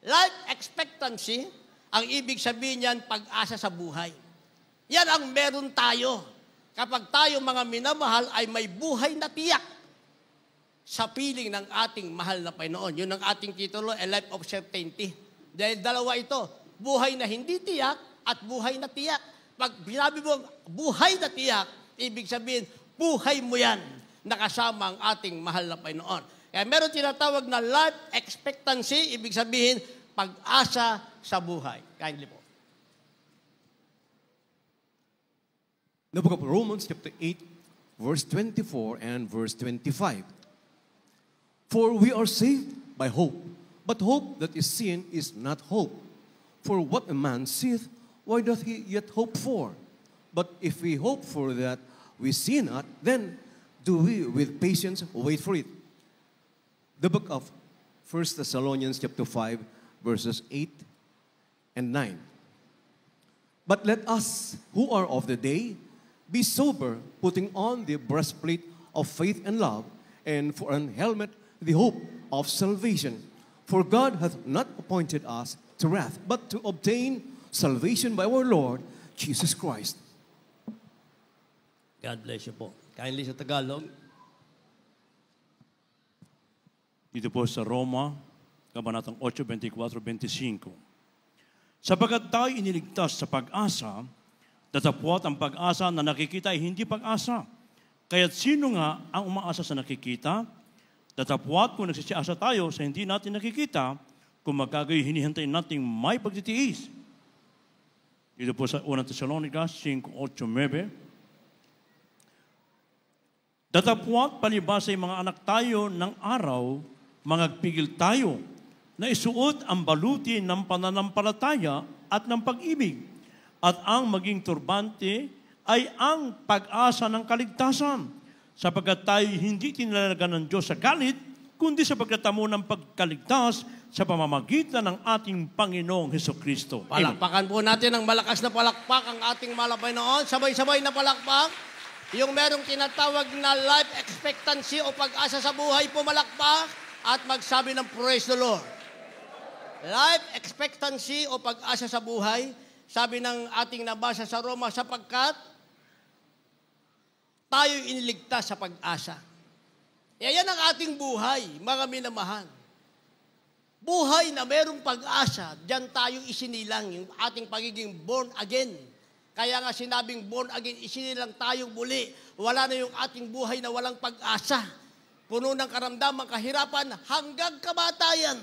Life expectancy, ang ibig sabihin niyan, pag-asa sa buhay. Yan ang meron tayo. Kapag tayo mga minamahal ay may buhay na tiyak sa piling ng ating mahal na Panginoon. Yun ang ating titulo, A Life of Certainty. Dahil dalawa ito, buhay na hindi tiyak at buhay na tiyak. Pag binabi mo buhay na tiyak, ibig sabihin, buhay mo yan nakasama ang ating mahal na Panginoon. Kaya meron tinatawag na life expectancy, ibig sabihin, pag-asa sa buhay. Kindly po. The book of Romans, chapter 8, verse 24 and verse 25. For we are saved by hope, but hope that is seen is not hope. For what a man seeth, why doth he yet hope for? But if we hope for that we see not, then do we with patience wait for it. The book of 1 Thessalonians chapter 5, verses 8 and 9. But let us who are of the day be sober, putting on the breastplate of faith and love, and for an helmet the hope of salvation. For God hath not appointed us to wrath, but to obtain salvation by our Lord Jesus Christ. God bless you po. Kindly sa Tagalog. Dito po sa Roma, Kabanatang 8, 24-25. Sapagkat tayo iniligtas sa pag-asa, datapwat ang pag-asa na nakikita ay hindi pag-asa. Kaya't sino nga ang umaasa sa nakikita? Datapwat kung nagsisiasa tayo sa hindi natin nakikita, kung magkagayoy hinihintay nating may pagtitiis. Dito po sa 1 Thessalonica 5, 8, 9. Datapwat palibasa yung mga anak tayo ng araw, mangagpigil tayo na isuot ang baluti ng pananampalataya at ng pag-ibig. At ang maging turbante ay ang pag-asa ng kaligtasan, sapagkat tayo hindi tinalagan ng Diyos sa galit, kundi sa pagkatamo ng pagkaligtas sa pamamagitan ng ating Panginoong Hesukristo. Palakpakan po natin ng malakas na palakpak ang ating malabay noon. Sabay-sabay na palakpak. Yung merong tinatawag na life expectancy o pag-asa sa buhay, pumalakpak at magsabi ng praise the Lord. Life expectancy o pag-asa sa buhay, sabi ng ating nabasa sa Roma, sapagkat tayo iniligtas sa pag-asa. Yan ang ating buhay, mga minamahal. Buhay na merong pag-asa, diyan tayo isinilang, yung ating pagiging born again. Kaya nga sinabing born again, isinilang tayong muli. Wala na yung ating buhay na walang pag-asa. Puno ng karamdaman, kahirapan, hanggang kamatayan.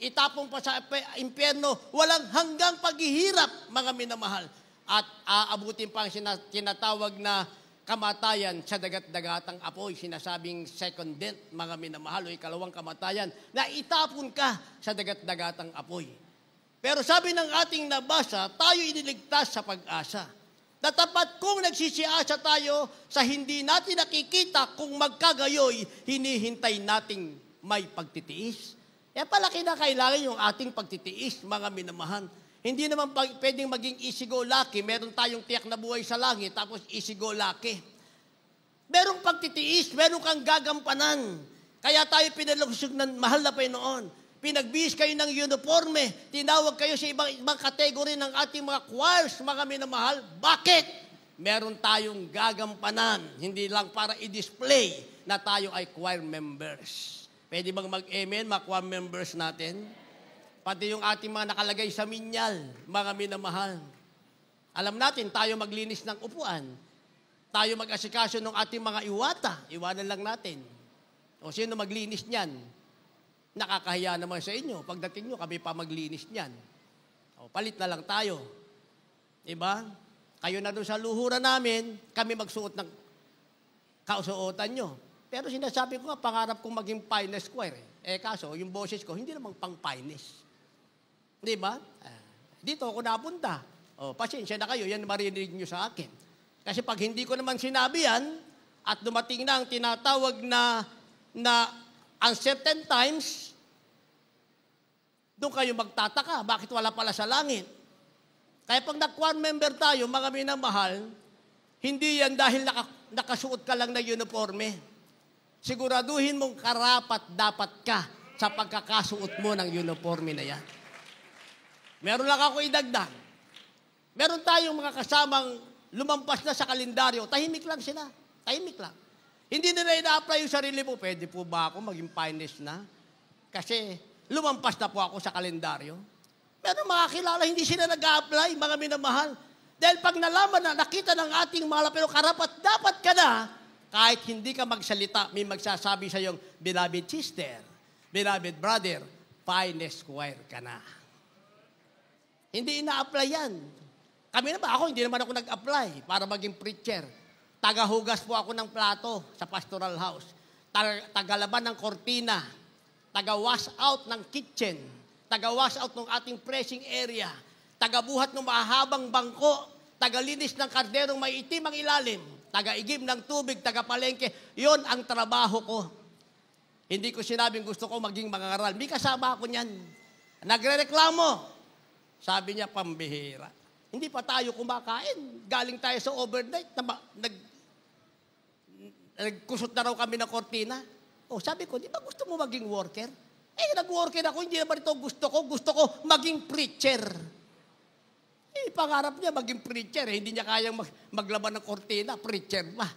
Itapong pa sa impyerno, walang hanggang paghihirap, mga minamahal. At aabutin pa ang tinatawag na kamatayan sa dagat-dagatang apoy. Sinasabing second death, mga minamahal, o ikalawang kamatayan, na itapon ka sa dagat-dagatang apoy. Pero sabi ng ating nabasa, tayo iniligtas sa pag-asa. Natapat kung nagsisiasa tayo sa hindi natin nakikita, kung magkagayoy, hinihintay nating may pagtitiis. Kaya pala kinakailangan yung ating pagtitiis, mga minamahal. Hindi naman pwedeng maging easy go lucky. Meron tayong tiyak na buhay sa langit, tapos easy go lucky. Merong pagtitiis, meron kang gagampanan. Kaya tayo pinalusog ng mahal na Panginoon. Pinagbihis kayo ng uniforme, tinawag kayo sa ibang kategory ng ating mga choirs, mga minamahal. Bakit? Meron tayong gagampanan, hindi lang para i-display na tayo ay choir members. Pwede bang mag-amen, mga choir members natin? Pati yung ating mga nakalagay sa minyal, mga minamahal. Alam natin, tayo maglinis ng upuan. Tayo mag-asikaso ng ating mga iwata. Iwanan lang natin. O sino maglinis niyan? Nakakahiya naman sa inyo. Pagdating nyo, kami pa maglinis niyan. O, palit na lang tayo. Diba? Kayo na doon sa luhuran namin, kami magsuot ng kausuotan nyo. Pero sinasabi ko nga, pangarap kong maging finest choir. Kaso, yung boses ko, hindi namang pang finest. Diba? Dito ako napunta. O, pasensya na kayo, yan marinig nyo sa akin. Kasi pag hindi ko naman sinabi yan, at dumating na ang tinatawag na uncertain times, doon kayo magtataka, bakit wala pala sa langit? Kaya pag nag-choir member tayo, mga minamahal, hindi yan dahil nakasuot ka lang na uniforme. Siguraduhin mong karapat dapat ka sa pagkakasuot mo ng uniforme na yan. Meron lang ako idagdag. Meron tayong mga kasamang lumampas na sa kalendaryo, tahimik lang sila. Tahimik lang. Hindi nila ina-apply yung sarili mo. Pwede po ba ako maging finest na? Kasi lumampas na po ako sa kalendaryo. Pero mga kilala, hindi sila nag-a-apply, mga minamahal. Dahil pag nalaman na, nakita ng ating mga pero karapat dapat ka na, kahit hindi ka magsalita, may magsasabi sa iyong, beloved sister, beloved brother, finest choir ka na. Hindi ina-apply yan. Kami naman, hindi naman ako nag-apply para maging preacher. Tagahugas po ako ng plato sa pastoral house. Tagalaban ng kortina. Taga-wash out ng kitchen. Taga-wash out ng ating pressing area. Tagabuhat ng mahabang bangko. Tagalinis ng karderong may itim ang ilalim. Taga-igib ng tubig, taga-palengke. Yon ang trabaho ko. Hindi ko sinabing gusto ko maging mangangaral. May kasama ako niyan. Nagre-reklamo. Sabi niya, pambihira. Hindi pa tayo kumakain. Galing tayo sa overnight. Nagkusot na raw kami ng kortina. Sabi ko, di ba gusto mo maging worker? Nag-worker ako, hindi naman ito gusto ko. Gusto ko maging preacher. Pangarap niya maging preacher. Hindi niya kayang maglaban ng kortina. Preacher pa.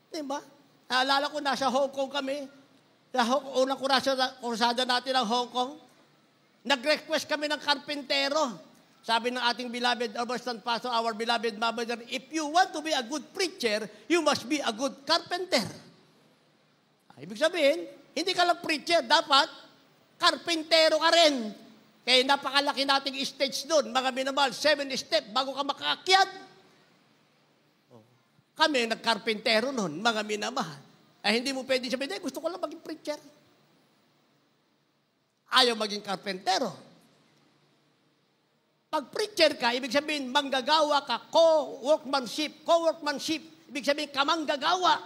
Diba? Naalala ko, nasa Hong Kong kami. Unang kursada natin ng Hong Kong. Nag-request kami ng karpintero. Sabi ng ating beloved Overstand Pastor, our beloved Mother, if you want to be a good preacher, you must be a good carpenter. Ibig sabihin, hindi ka lang preacher, dapat karpintero ka rin. Kaya napakalaki nating stage doon, mga minamahal, 7 step bago ka makaakyat. Kami nagkarpintero noon, mga minamahal. Hindi mo pwede sabihin, gusto ko lang maging preacher. Ayaw maging karpentero. Pag preacher ka, ibig sabihin, manggagawa ka, co-workmanship. Ibig sabihin, kamanggagawa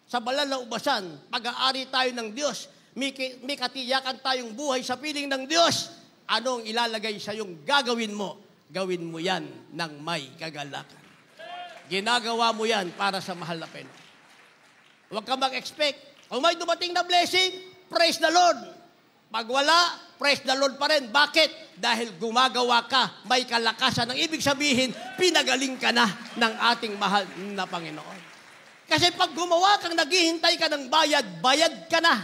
sa banal na ubasan. Pag-aari tayo ng Diyos. May katiyakan tayong buhay sa piling ng Diyos. Anong ilalagay sa yung gagawin mo? Gawin mo yan ng may kagalakan. Ginagawa mo yan para sa mahal na Panginoon. Huwag ka mag-expect. Kung may dumating na blessing, praise the Lord. Pag wala, praise the Lord pa rin. Bakit? Dahil gumagawa ka, may kalakasan. Ang ibig sabihin, pinagaling ka na ng ating mahal na Panginoon. Kasi pag gumawa kang naghihintay ka ng bayad, bayad ka na.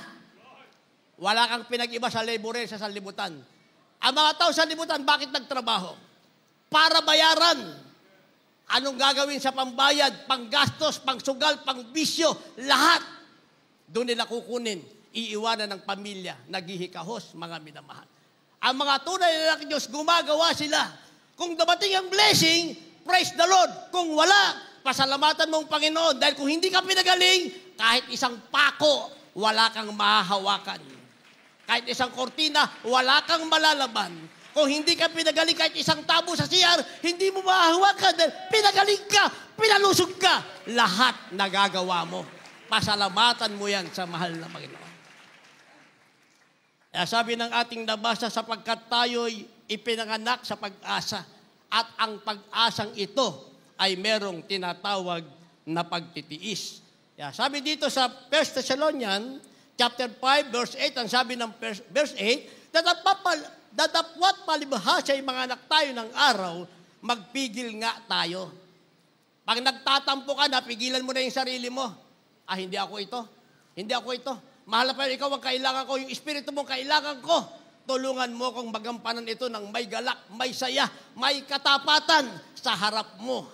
Wala kang pinag-iba sa laborer sa sanlibutan. Ang mga tao sa libutan, bakit nagtrabaho? Para bayaran. Anong gagawin sa pambayad, panggastos, pangsugal, pangbisyo, lahat. Doon nila kukunin, iiwanan ng pamilya, naghihikahos, mga minamahal. Ang mga tunay na Diyos, gumagawa sila. Kung dumating ang blessing, praise the Lord. Kung wala, pasalamatan mong Panginoon. Dahil kung hindi ka pinagaling, kahit isang pako, wala kang mahahawakan. Kahit isang kortina, wala kang malalaban. Kung hindi ka pinagaling kahit isang tabo sa CR, hindi mo mahahawakan. Dahil pinagaling ka, pinalusog ka. Lahat nagagawa mo. Pasalamatan mo yan sa mahal na Panginoon. Kaya sabi ng ating nabasa, sapagkat tayo'y ipinanganak sa pag-asa. At ang pag-asang ito ay merong tinatawag na pagtitiis. Kaya sabi dito sa 1 Thessalonians, chapter 5, verse 8, ang sabi ng verse 8, datapwat palibhasa yung mga anak tayo ng araw, magpigil nga tayo. Pag nagtatampo ka, napigilan mo na yung sarili mo. Hindi ako ito. Hindi ako ito. Mahal na pa ikaw ang kailangan ko, yung espiritu mo kailangan ko. Tulungan mo kong magampanan ito ng may galak, may saya, may katapatan sa harap mo.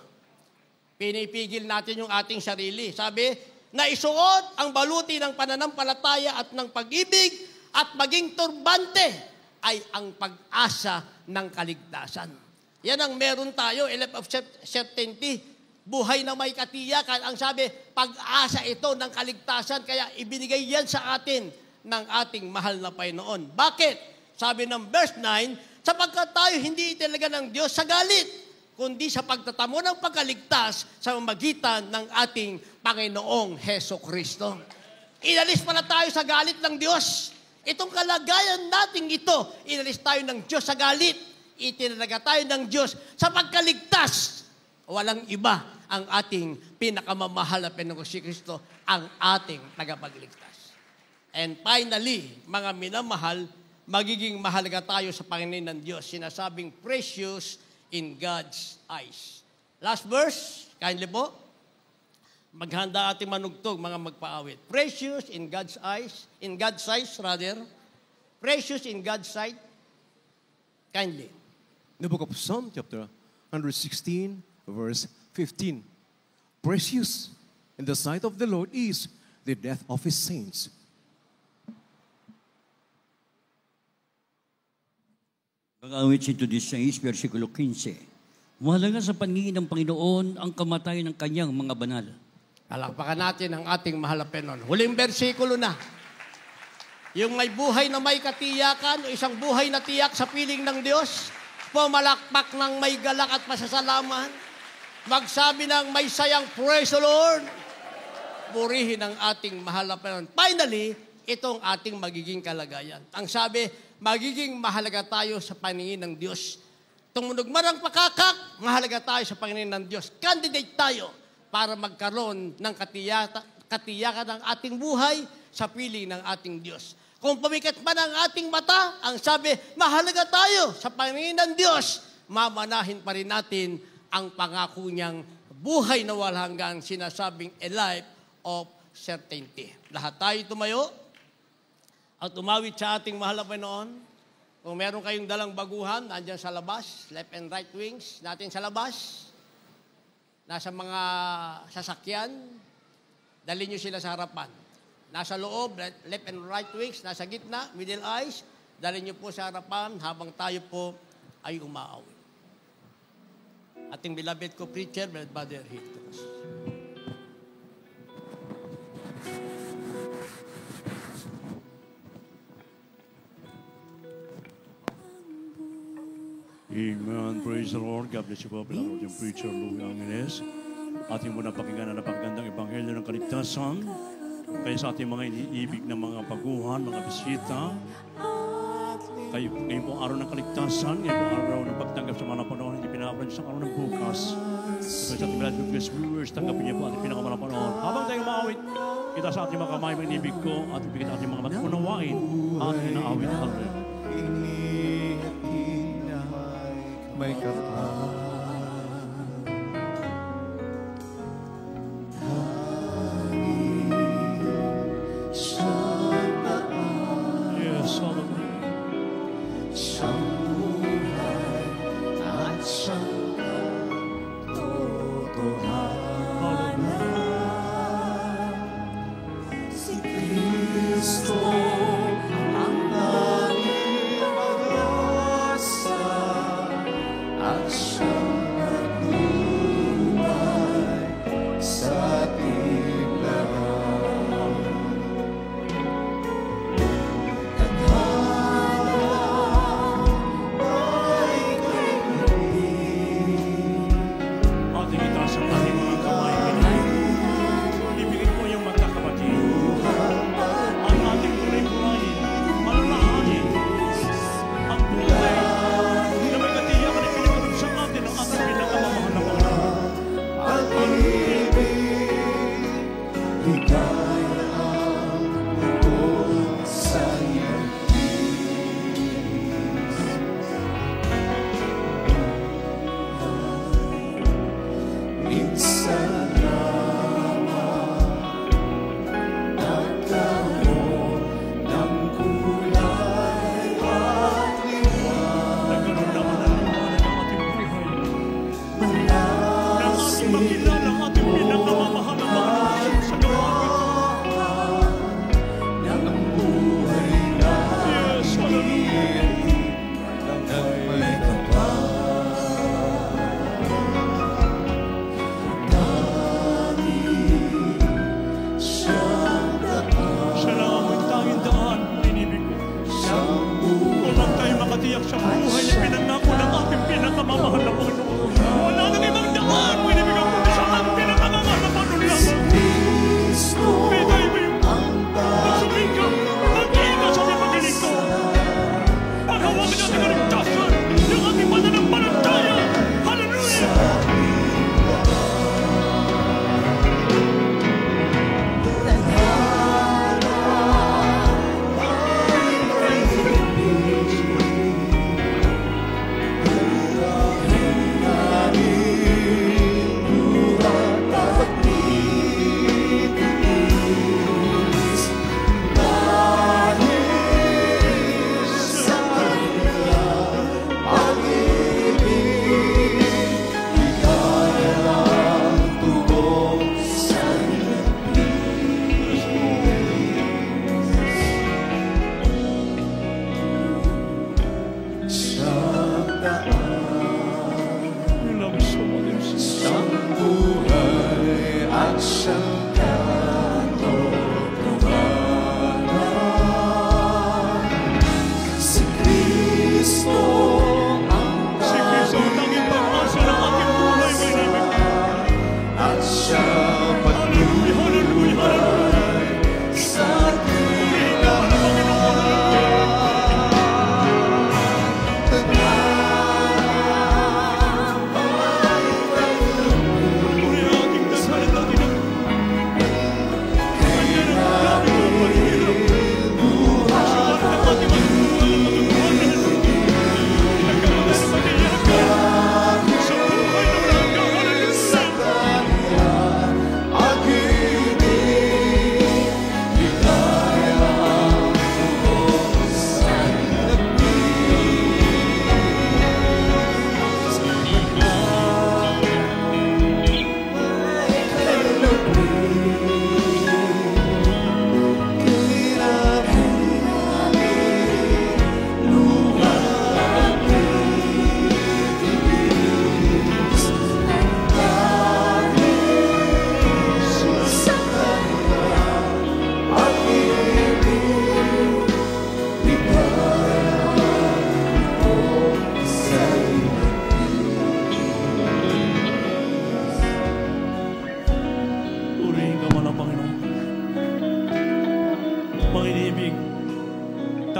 Pinipigil natin yung ating sarili. Sabi, na isuot ang baluti ng pananampalataya at ng pag-ibig at maging turbante ay ang pag-asa ng kaligtasan. Yan ang meron tayo, a life of certainty, buhay na may katiyakan. Ang sabi, pag-asa ito ng kaligtasan, kaya ibinigay yan sa atin ng ating mahal na Panginoon. Bakit? Sabi ng verse 9, sapagkat tayo hindi italaga ng Diyos sa galit, kundi sa pagtatamo ng pagkaligtas sa magitan ng ating Panginoong Heso Kristo. Inalis pala tayo sa galit ng Diyos. Itong kalagayan nating ito, inalis tayo ng Diyos sa galit. Itinalaga tayo ng Diyos sa pagkaligtas. Walang iba ang ating pinakamamahal na Panginoong Kristo, ang ating tagapagligtas. And finally, mga minamahal, magiging mahalaga tayo sa Panginoon ng Diyos. Sinasabing precious in God's eyes. Last verse, kindly po. Maghanda ating manugtog, mga magpaawit. Precious in God's eyes, in God's eyes rather. Precious in God's sight. Kindly. The book of Psalm, chapter 116, verse 15. Precious in the sight of the Lord is the death of His saints. Pag-awit 116, versikulo 15. Mahalaga sa paningin ng Panginoon ang kamatayan ng kanyang mga banal. Palakpakan natin ang ating mahal na Panginoon. Huling versikulo na. Yung may buhay na may katiyakan, o isang buhay na tiyak sa piling ng Diyos, pumalakpak ng may galak at pasasalaman, magsabi ng may sayang, praise the Lord, purihin ang ating mahal na Panginoon. Finally, itong ating magiging kalagayan. Ang sabi, magiging mahalaga tayo sa paningin ng Diyos. Tumunog man ang pakakak, mahalaga tayo sa paningin ng Diyos. Candidate tayo para magkaroon ng katiyakan ng ating buhay sa piling ng ating Diyos. Kung pumikat man ang ating mata, ang sabi, mahalaga tayo sa paningin ng Diyos. mamanahin pa rin natin ang pangako niyang buhay na walang hanggan, sinasabing a life of certainty. Lahat tayo tumayo at umawit sa ating mahal na Panginoon. Kung meron kayong dalang baguhan, nandyan sa labas, left and right wings natin sa labas, nasa mga sasakyan, dali nyo sila sa harapan. Nasa loob, left and right wings, nasa gitna, middle aisle, dali nyo po sa harapan habang tayo po ay umaawit. Ating beloved co-preacher, Brother Hictos. Amen. Praise the Lord. God bless you po, beloved yung preacher Louie Angeles. Ating muna pakinggan na napakagandang ebanghelyo ng kaligtasan. Kaya sa ating mga iniibig na mga baguhan, mga bisita, kayo, ngayon pong araw ng kaligtasan, ngayon pong araw ng pagtanggap sa mga napanahon, hindi pinakapalan sa araw ng bukas. Kaya sa ating beloved viewers, tanggapin niyo po ating pinakamalapanoon. Habang tayo maawit, kita sa ating mga kamay, mga inibig ko, at bigyan ating mga matunawain, ating inaawit. Hallelujah. May kapal. Yes, hallelujah.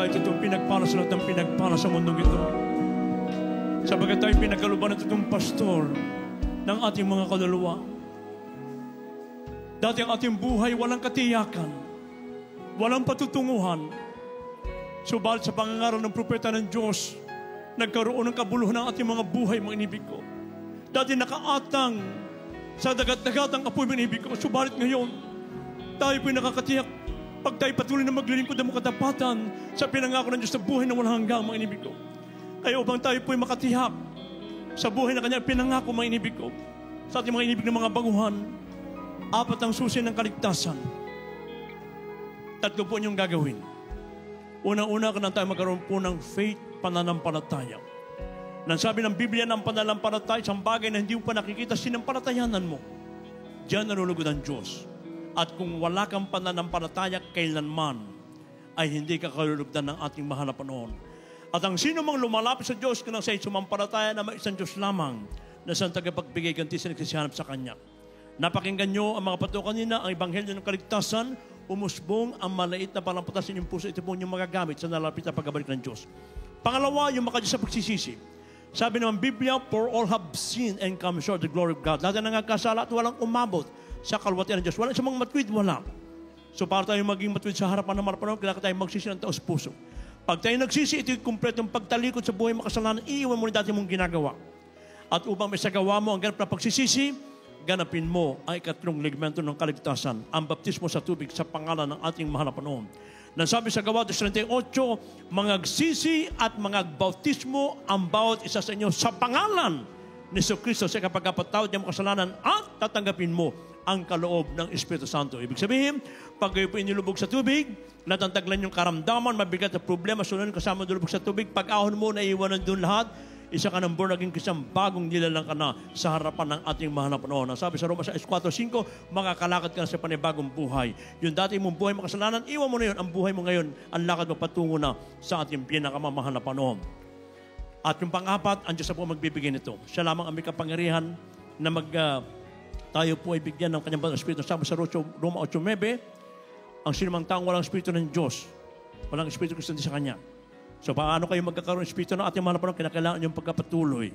Dahil itong pinagpala sa lahat ng pinagpala sa mundong ito. Sabagat tayo pinagkaluban ng itong pastor ng ating mga kaluluwa. Dati ang ating buhay walang katiyakan, walang patutunguhan. Subalit sa pangangaral ng propeta ng Diyos, nagkaroon ng kabuluhan ng ating mga buhay, mga inibig ko. Dati nakaatang sa dagat-dagatang apoy, mga inibig ko. Subalit ngayon, tayo po'y nakakatiyak pag tayo patuloy na maglilingkod ng mga katapatan sa pinangako ng Diyos na buhay na walang hanggang, mga inibig ko. Kaya upang tayo po'y makatiyak sa buhay na kanyang pinangako, mga inibig ko, sa ating mga inibig ng mga baguhan, 4 ang susi ng kaligtasan. 3 po niyong gagawin. Unang-una ka na tayo magkaroon po ng faith, pananampalataya. Nang sabi ng Biblia ng pananampalataya, isang bagay na hindi mo pa nakikita, sinampalatayanan mo. Diyan nalulugod ang Diyos. At kung wala kang pananampalataya, kailanman ay hindi ka kalulugdan ng ating mahal na Panginoon. At ang sino mang lumalapit sa Diyos, kung sa sumampalataya na may isang Diyos lamang na siyang tagapagbigay ganti sa nagsisihanap sa Kanya. Napakinggan nyo ang mga pato kanina, ang Ebanghelyo ng Kaligtasan, umusbong ang malait na palampatas sa inyong puso. Ito po yung magagamit sa nalapit na pagbabalik ng Diyos. Pangalawa, yung makadiyos sa pagsisisi. Sabi naman Biblia, for all have sinned and come short of the glory of God. Lahat na nangakasala at walang umabot sa kalwatian ng Diyos. Walang isang mga matwid, wala. So para tayo maging matwid sa harapan ng marapanon, kailangan tayo magsisi ng taos puso. Pag tayo nagsisi, ito yung kumpletong pagtalikod sa buhay makasalanan, iiwan mo na dati mong ginagawa. At upang may sagawa mo ang ganap na pagsisisi, ganapin mo ang 3 ligmento ng kaligtasan, ang baptismo sa tubig sa pangalan ng ating mahal na Panginoon. Nang sabi sa Gawa 38, mangagsisi at mangagbautismo ang bawat isa sa inyo sa pangalan ni Jesucristo sa kapagpatawad ng kasalanan at tatanggapin mo ang kaloob ng Espiritu Santo. Ibig sabihin, pag kayo po inilubog sa tubig, natantaglan yung karamdaman, mabigat na problema, sunod kasama nilubog sa tubig, pag ahon mo, naiiwanan doon lahat, isa ka ng born again Christian, bagong nilalang ka na sa harapan ng ating mahal na Panginoon. Ang sabi sa Roma 4:5, makakalakad ka na sa panibagong buhay. Yung dati mong buhay makasalanan, iwan mo na yun. Ang buhay mo ngayon, ang lakad mo patungo na sa ating pinakamamahal na Panginoon. At yung pang-4, ang Diyos na po magbibigay nito. Siya lamang ang may kapangyarihan na tayo po ay bigyan ng kanyang banal Espiritu. Sabi sa Roma 8:9, ang sinumang taong walang Espiritu ng Diyos, walang Espiritu Kristo sa Kanya. So paano kayo magkakaroon ng Espiritu ng ating mahal na Panginoon? Kinakailangan yung pagkapatuloy,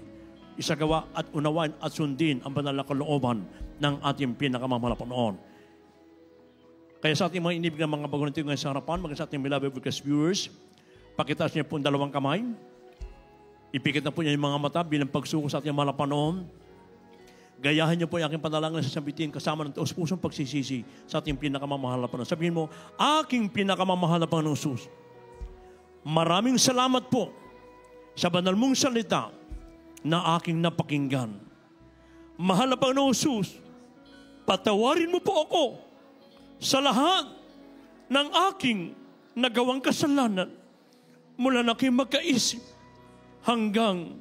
isagawa at unawain at sundin ang banal na kalooban ng ating pinakamamahal na Panginoon. Kaya sa ating mga inibig ng mga baguhan natin ngayon sa harapan, maging sa ating beloved broadcast viewers, pakitaas niyo po ang 2 kamay, ipikit na po niya yung mga mata bilang pagsuko sa ating mahal na Panginoon. Gayahin niyo po yung aking panalangin sa sambitin kasama ng taos pusong pagsisisi sa ating pinakamamahal na Panginoon. Sabihin mo, aking pinakamamahal na Panginoon Jesus, maraming salamat po sa banal mong salita na aking napakinggan. Mahal na Panginoon Jesus, patawarin mo po ako sa lahat ng aking nagawang kasalanan mula na aking magkaisip hanggang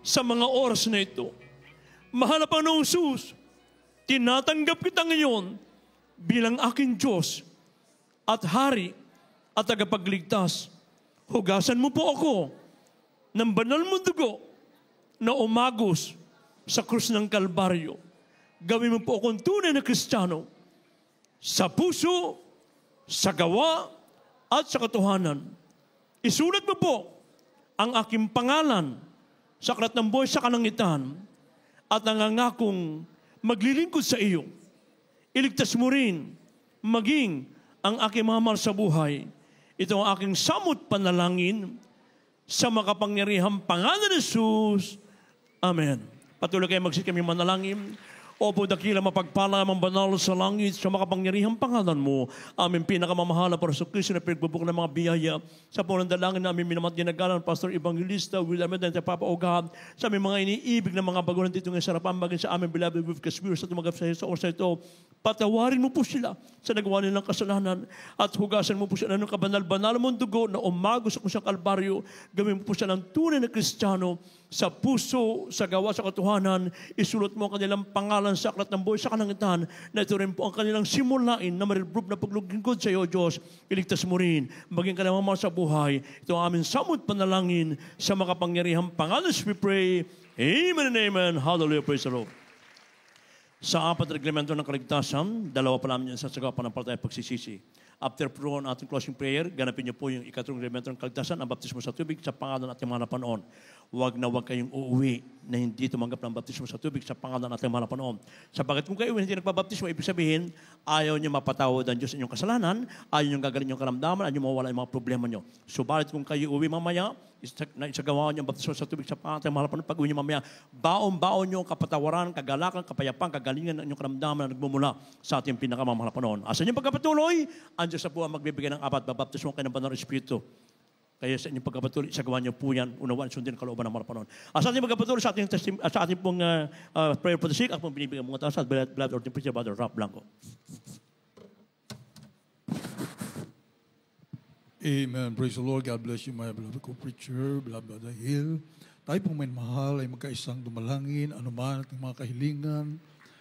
sa mga oras na ito. Mahal na Panginoong Jesus, tinatanggap kita ngayon bilang aking Diyos at Hari at tagapagligtas. Hugasan mo po ako ng banal mong dugo na umagos sa krus ng Kalbaryo. Gawin mo po akong tunay na Kristiyano sa puso, sa gawa, at sa katotohanan. Isulat mo po ang aking pangalan sa aklat ng buhay sa kalangitan at nangangakong maglilingkod sa iyo. Iligtas mo rin maging ang aking mga mahal sa buhay. Ito ang aking samot panalangin sa makapangyarihang pangalan ni Jesus. Amen. Patuloy kayo magsikami manalangin. Opo, dakila mapagpala ang banal sa langit sa makapangyarihang pangalan mo. Aming pinakamamahal na Panginoon Kristo na pinagbubuk ng mga biyaya. Sa punong dalangin namin minamat ginagalan, Pastor Evangelista, William and Papa Ogab, sa aming mga iniibig ng mga baguhan dito ngayon sa harapan, maging sa aming beloved with Kasbir, sa tumagap sa oras na ito, patawarin mo po sila sa nagawa nilang kasalanan at hugasan mo po sila ng kabanal-banal mong dugo na umagos sa kusang Kalbaryo. Gawin mo po sila ng tunay na Kristiyano sa puso, sa gawa, sa katuhanan. Isulot mo ang kanilang pangalan sa aklat ng buhay sa kalangitan na ito rin po ang kanilang simulain na marilproof na paglugingkod sa iyo, Diyos. Iligtas mo rin, maging kanilang mga sa buhay. Ito ang aming samot panalangin sa makapangyarihang pangalan. We pray. Amen and amen. Hallelujah. Praise the Lord. Sa apat na reglamento ng kaligtasan, dalawa pa namin yung sasagawa pananampalataya pagsisisi. After po ang ating closing prayer, ganapin niyo po yung ikatlong reglamento ng kaligtasan, ang baptismo sa tubig sa pangalan at mga napanoon. Huwag na huwag kayong uuwi na hindi tumanggap ng baptismo sa tubig sa pangalan at mga napanoon. Sapagat kung kayo hindi nagpabaptismo, ibig sabihin, ayaw niyo mapatawad ang Diyos inyong kasalanan, ayaw niyo gagalin yung karamdaman, ayaw niyo mawala yung mga problema niyo. Subalit kung kayo uwi mamaya, isagawa niyo ang baptismo sa tubig sa pangalan at mga napanoon, pag uwi niyo mamaya, baon-baon niyo ang kapatawaran, kagalakan, kapayapang, kagalingan ng inyong karamdaman na nagmumula sa ating pinakamamahal na panahon. Asa niyo pagkapatuloy, ang Diyos na po ang magbibigay ng apat, babaptismo kayo ng Banal na Espiritu. Kaya sa inyong pagkapatuloy, isagawa niyo po yan, unawaan, sundin ang kalooban ng mga panahon. Sa ating pagkapatuloy, sa ating pong prayer for the sick, ako pong binibigyan mga tao sa Blood Ordering Preacher, Brother Rap Blanco. Amen. Praise the Lord. God bless you, my beloved co-preacher, beloved Brother Hill. Tayo pong may mahal ay magkaisang dumalangin, anuman ating mga kahilingan,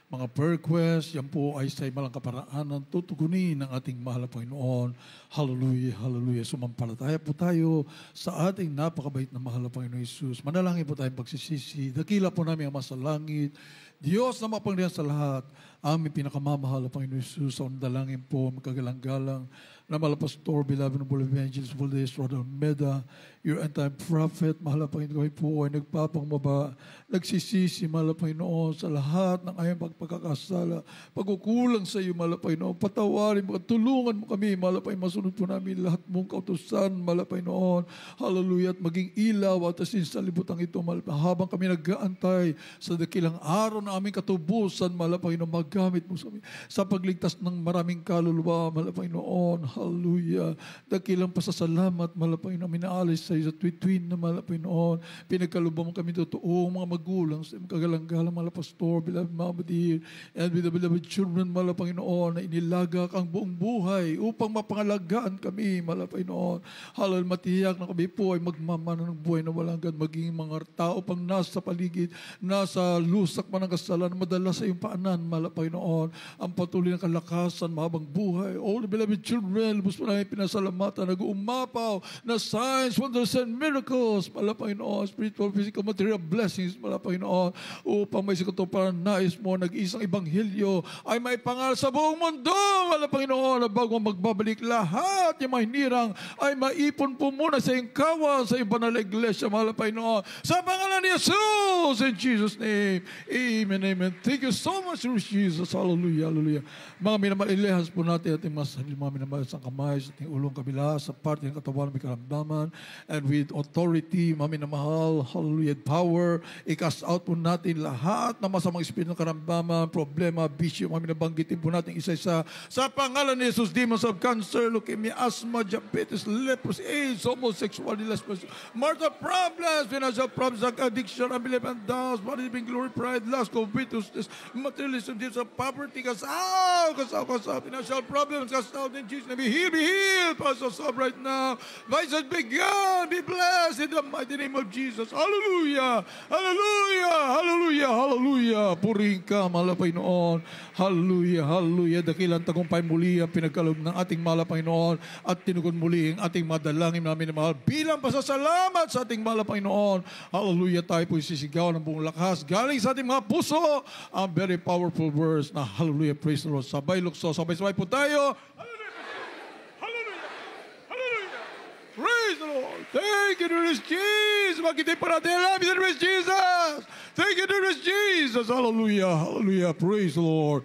mga prayer requests, yan po ay sa imalang kaparaanan, tutugunin ng ating mahal na Panginoon. Hallelujah, hallelujah. Sumampalataya po tayo sa ating napakabait na mahal na Panginoon Jesus. Manalangin po tayong pagsisisi. Dakila po namin ang masalangit. Diyos na mapangrihan sa lahat, aming pinakamamahal na Panginoon Jesus. Sa dalangin po, magkagalang-galang, na Pastor, beloved noble evangelist, Valdez, Brother Meda, your end-time prophet, mahal na Panginoon po ay nagpapangbaba, nagsisisi, mahal na Panginoon, sa lahat ng ayong pagkakasala, pagkukulang sa iyo, mahal na Panginoon, patawarin mo, tulungan mo kami, mahal na Panginoon, masunod po namin lahat mong kautusan, mahal na Panginoon, hallelujah, at maging ilaw at asin sa libutang ito, mahal na habang kami nag-aantay sa dakilang araw na aming katubusan, mahal na Panginoon, magamit mo sa pagligtas ng maraming kaluluwa, mahal na Panginoon, hallelujah. Dakilang pasasalamat, mahal na Panginoon, minaalis sa iyo sa twin na mahal na Panginoon. Pinagkalubang mo kami totoo, mga magulang, sa kagalang-galang, mahal na Pastor, beloved Mama Dear, and with the beloved children, mahal na Panginoon, na inilagak ang buong buhay upang mapangalagaan kami, mahal na Panginoon. Hallelujah, matiyak na kami po ay magmamana ng buhay na walang hanggan, maging mga tao pang nasa paligid, nasa lusak man ng kasalanan, madala sa iyong paanan, mahal na Panginoon, ang patuloy ng kalakasan, mahabang buhay. All the beloved children, lubos po namin pinasalamatan, nag-uumapaw na signs, wonders, and miracles, mahal na Panginoon, spiritual, physical, material blessings, mahal na Panginoon, upang may sikatuparan nais mo, nag-isang ebanghelyo ay may pangal sa buong mundo, mahal na Panginoon, na bago magbabalik lahat, yung mga hinirang ay maipon po muna sa iyong kawan, sa iyong banal na iglesia, mahal na Panginoon, sa pangalan ni Jesus, in Jesus' name, amen, amen. Thank you so much, Lord Jesus, hallelujah, hallelujah. Mga minamahal, ilehas po natin ating masahil, mga minamahal sa kamay, sa ating ulong kabila, sa parte ng katawan, may karamdaman, and with authority, mga minamahal, hallelujah, power, i-cast out po natin lahat ng masamang espiritu ng karamdaman, problema, bisyo, mga minabanggitin po natin isa-isa, sa pangalan ni Jesus, demons of cancer, leukemia, asthma, diabetes, leprosy, AIDS, homosexuality, lesbianism, marital problems, financial problems, addiction, unbelief and doubts, body being glory, pride, lust, covetousness, materialism, deeds of poverty, cast out, financial problems, cast out in Jesus' name, be healed, pass us up right now, vices be gone, be blessed in the mighty name of Jesus, hallelujah, hallelujah, hallelujah, hallelujah, purihin ka, mahal na Panginoon, hallelujah, hallelujah, dakilang tagumpay muli ang pinagkaloob ng ating mahal na Panginoon at tinugon muli ang ating madalangin namin na mahal bilang pasasalamat sa ating mahal na Panginoon, hallelujah, tayo po isisigaw ng buong lakas galing sa ating mga puso ang very powerful words na hallelujah, praise the Lord, sabay lukso, sabay-sabay po tayo, praise the Lord. Thank you, dearest Jesus. Magkitay pa natin. Love you, dearest Jesus. Thank you, dearest Jesus. Hallelujah. Hallelujah. Praise the Lord.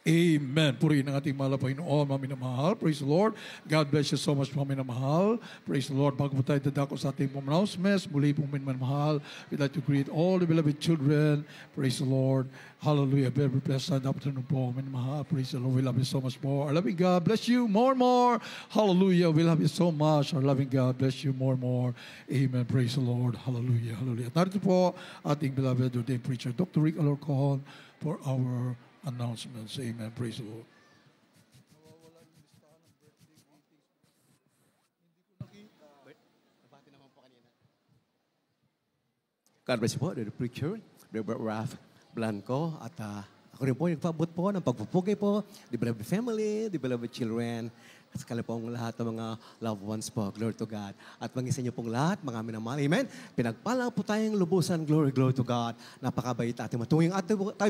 Amen. Purihin ang ating mahal na Panginoon, mga minamahal. Praise the Lord. God bless you so much, mga minamahal. Praise the Lord. Bago po tayo dadako sa ating announcements, muli pong minamahal, we'd like to greet all the beloved children. Praise the Lord. Hallelujah. Very blessed afternoon po, minamahal. Praise the Lord. We love you so much more. Our loving God bless you more and more. Hallelujah. We love you so much. Our loving God bless you more and more. Amen. Praise the Lord. Hallelujah. Hallelujah. Narito po ating beloved ordained preacher, Dr. Rick Alorcon, for our announcements. Amen. Praise the Lord. God bless you po, the preacher, Reverend Ralph Blanco, at ako Ako rin po nagpaabot po ng pagpupugay po, the beloved family, the beloved children, at sa pong lahat ng mga loved ones po. Glory to God. At mag-isa niyo pong lahat, mga minamahal. Amen. Pinagpala po tayong lubusan. Glory, glory to God. Napakabait ating matuwing. At tayo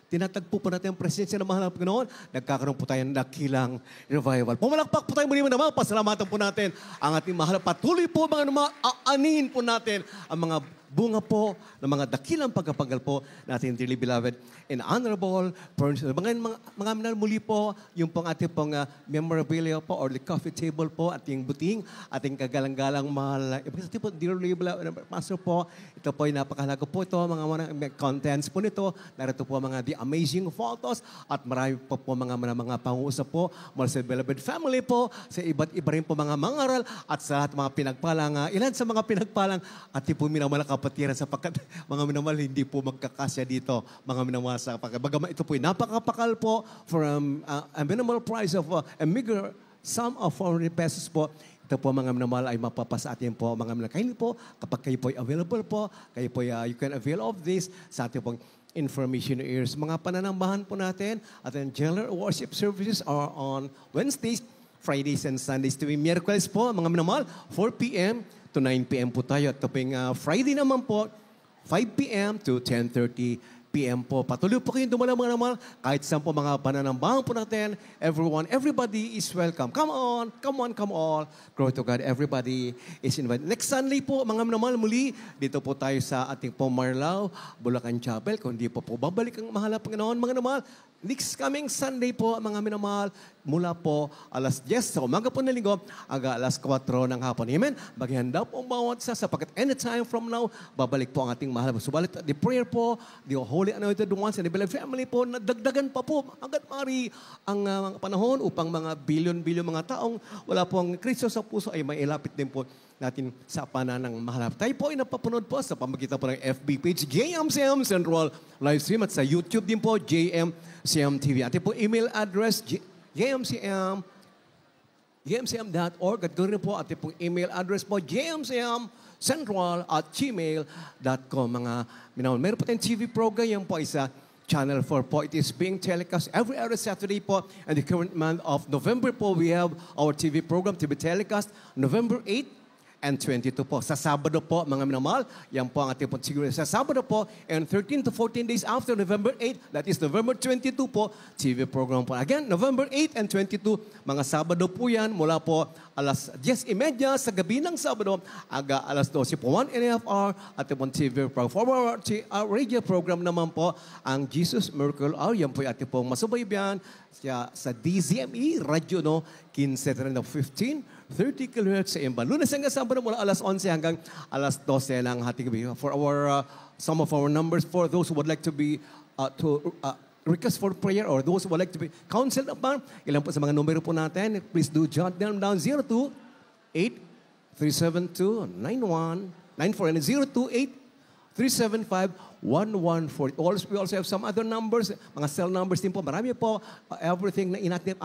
tinatagpo po natin ang presensya ng mahal na Panginoon. Nagkakaroon po tayo ng dakilang revival. Pumalakpak po tayo muli naman. Pasalamatan po natin ang ating mahal. Patuloy po mga naman, aanihin po natin ang mga bunga po ng mga dakilang pagkapagal po natin, dearly beloved and honorable persons. Mga minal muli po, yung pong ating pong memorabilia po or the coffee table po, ating buting, ating kagalang-galang mahal. Ito po, dearly beloved pastor po, ito po ay napakahalaga po ito, mga contents po nito. Narito po mga the amazing photos at marami po mga pang-uusap po mula sa beloved family po, sa iba't iba rin po mga mangaral at sa lahat mga pinagpalang, ilan sa mga pinagpalang ating po minamalakap kapatiran sapagkat mga minamahal, hindi po magkakasya dito, mga minamahal sa kapagkat. Bagaman ito po, napakapakal po for a minimal price of a meager sum of 400 pesos po. Ito po mga minamahal ay mapapasa atin po, mga minamahal. Kayo po, kapag kayo po ay available po, kayo po you can avail of this sa ating pong information ears. Mga pananambahan po natin at ang general worship services are on Wednesdays, Fridays, and Sundays. Tuwing Miyerkules po, mga minamahal, 4 p.m. to 9 p.m. po tayo. At taping Friday naman po, 5 p.m. to 10:30 p.m. po. Patuloy po kayong dumala mga naman. Kahit saan po mga pananambahan po natin, everybody is welcome. Come on, come on, come on. Glory to God, everybody is invited. Next Sunday po, mga naman muli, dito po tayo sa ating po Marlao, Bulacan Chapel. Kung di po babalik ang mahal na Panginoon, mga naman, next coming Sunday po, mga minamahal, mula po alas 10 sa umaga po na linggo, hanggang alas 4 ng hapon. Amen? Maghihanda po ang bawat isa sapagkat anytime from now, babalik po ang ating mahal. Subalit, the prayer po, the Holy Anointed Ones and the beloved family po, nadagdagan pa po hanggat mari ang panahon upang mga bilyon-bilyon mga taong wala po ang Kristo sa puso ay mailapit din po natin sa pananang mahalap. Tayo po ay napapunod po sa pamagitan po ng FB page, JMCM Central Livestream at sa YouTube din po, JMCM TV. Ating po email address, jmcm.org at ganoon po ating pong email address po, jmcmcentral@gmail.com. Mga minamahal, meron po tayong TV program, yan po isa Channel 4 po. It is being telecast every other Saturday po. And the current month of November po, we have our TV program to be telecast November 8 and 22 po. Sa Sabado po, mga minamahal, yan po ang ating po siguro. Sa Sabado po, and 13 to 14 days after November 8, that is November 22 po, TV program po. Again, November 8 and 22, mga Sabado po yan, mula po alas 10:30 sa gabi ng Sabado, aga alas 12 po, 1.5 hour, ating po TV program. For our radio program naman po, ang Jesus Miracle Hour, yan po yung ating pong masubaybayan sa DZME, Radio 15 30 kHz sa Imban. Lunes hanggang Sabado mula alas 11 hanggang alas 12 ng hating gabi. For our, some of our numbers for those who would like to be, request for prayer or those who would like to be counseled upon, ilan po sa mga numero po natin, please do jot them down, 028-372-9194 and 028-375-1140. We also have some other numbers, mga cell numbers din po. Marami po, everything na inatip,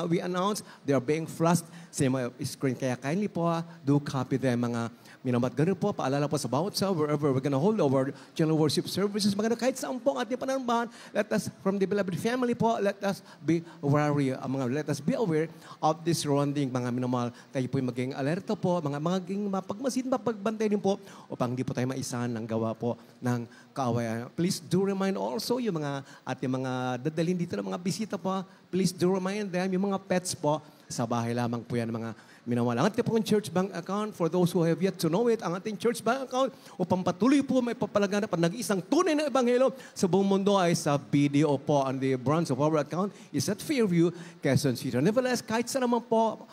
we announce, they are being flashed sa mga screen. Kaya kindly po, do copy them, mga minamat. Ganun po, paalala po sa bawat sa wherever we're gonna hold our general worship services. Maganda kahit saan po ang ating panambahan, let us, from the beloved family po, let us be wary, let us be aware of this surrounding, mga minamahal. Kayo po maging alerto po, maging mapagmasid, mapagbantay din po, upang hindi po tayo maisahan ng gawa po ng kaawayan. Please do remind also yung mga ating mga dadalhin dito ng mga bisita po, please do remind them, yung mga pets po, sa bahay lamang po yan, mga minamahal. Ang ating pong church bank account, for those who have yet to know it, ang ating church bank account, upang patuloy po may papalaganap at nag-isang tunay na ebanghelyo sa buong mundo ay sa BDO po. And the branch of our account is at Fairview, Quezon City. Nevertheless, kahit sa naman po,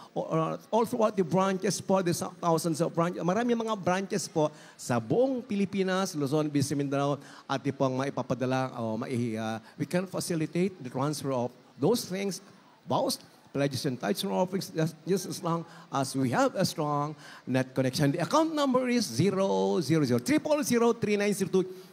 all throughout the branches po, there's thousands of branches, marami mga branches po sa buong Pilipinas, Luzon, Visayas, Mindanao, at pong maipapadala, we can facilitate the transfer of those things, vows, pledges and tithes and offerings just as long as we have a strong net connection. The account number is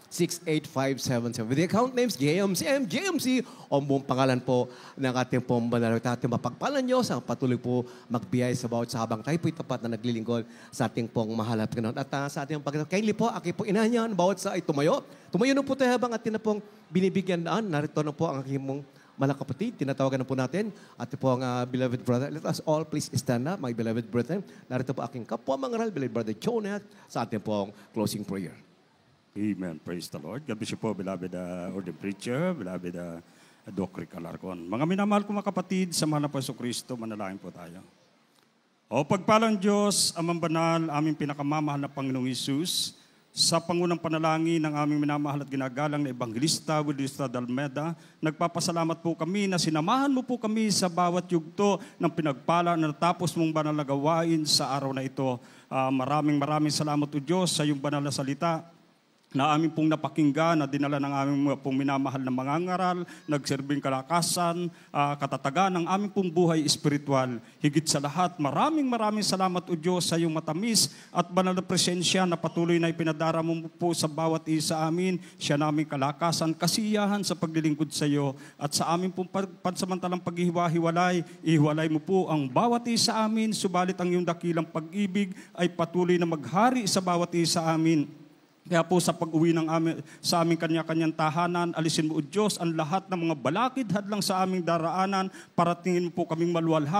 000-390-6902-68577. With the account names, JMC, o buong pangalan po ng ating pong banal. At ating mapagpalan nyo sa patuloy po magbiyay sa bawat sabang tayo po'y tapat na naglilingkod sa ating pong mahal at Panginoon. At sa ating pagkakita, kindly po, aki po inahanyan, bawat sa ay tumayo. Tumayo na po tayo habang atin na pong binibigyan daan. Narito na po ang aking mong mahal na kapatid. Tinatawagan na po natin. At po ang beloved brother. Let us all please stand up, my beloved brethren. Narito po aking kapwa mangaral, beloved brother Jonah, sa ating po closing prayer. Amen. Praise the Lord. God bless you po, beloved ordained preacher, beloved Doc Rick Alarcon. Mga minamahal ko mga kapatid, sa mahal na po Kristo, manalangin po tayo. O pagpalang Diyos, Amang Banal, aming pinakamamahal na Panginoong Hesus, sa pangunang panalangin ng aming minamahal at ginagalang na Evangelista Wilista Dalmeda, nagpapasalamat po kami na sinamahan mo po kami sa bawat yugto ng pinagpala na natapos mong banal na gawain sa araw na ito. Maraming salamat o Diyos sa iyong banal na salita na aming pong napakinggan, na dinala ng aming pong minamahal na mangangaral, nagserbing kalakasan, katatagan ng aming pong buhay espiritual. Higit sa lahat, maraming salamat o Diyos sa iyong matamis at banal na presensya na patuloy na ipinadara mo po sa bawat isa amin. Siya naming kalakasan, kasiyahan sa paglilingkod sa iyo at sa aming pong pansamantalang paghihiwa-hiwalay, ihiwalay mo po ang bawat isa amin, subalit ang iyong dakilang pag-ibig ay patuloy na maghari sa bawat isa amin. Kaya po sa pag-uwi sa aming kanya-kanyang tahanan, alisin mo o Diyos ang lahat ng mga balakid hadlang sa aming daraanan, paratingin mo po kaming maluwalhati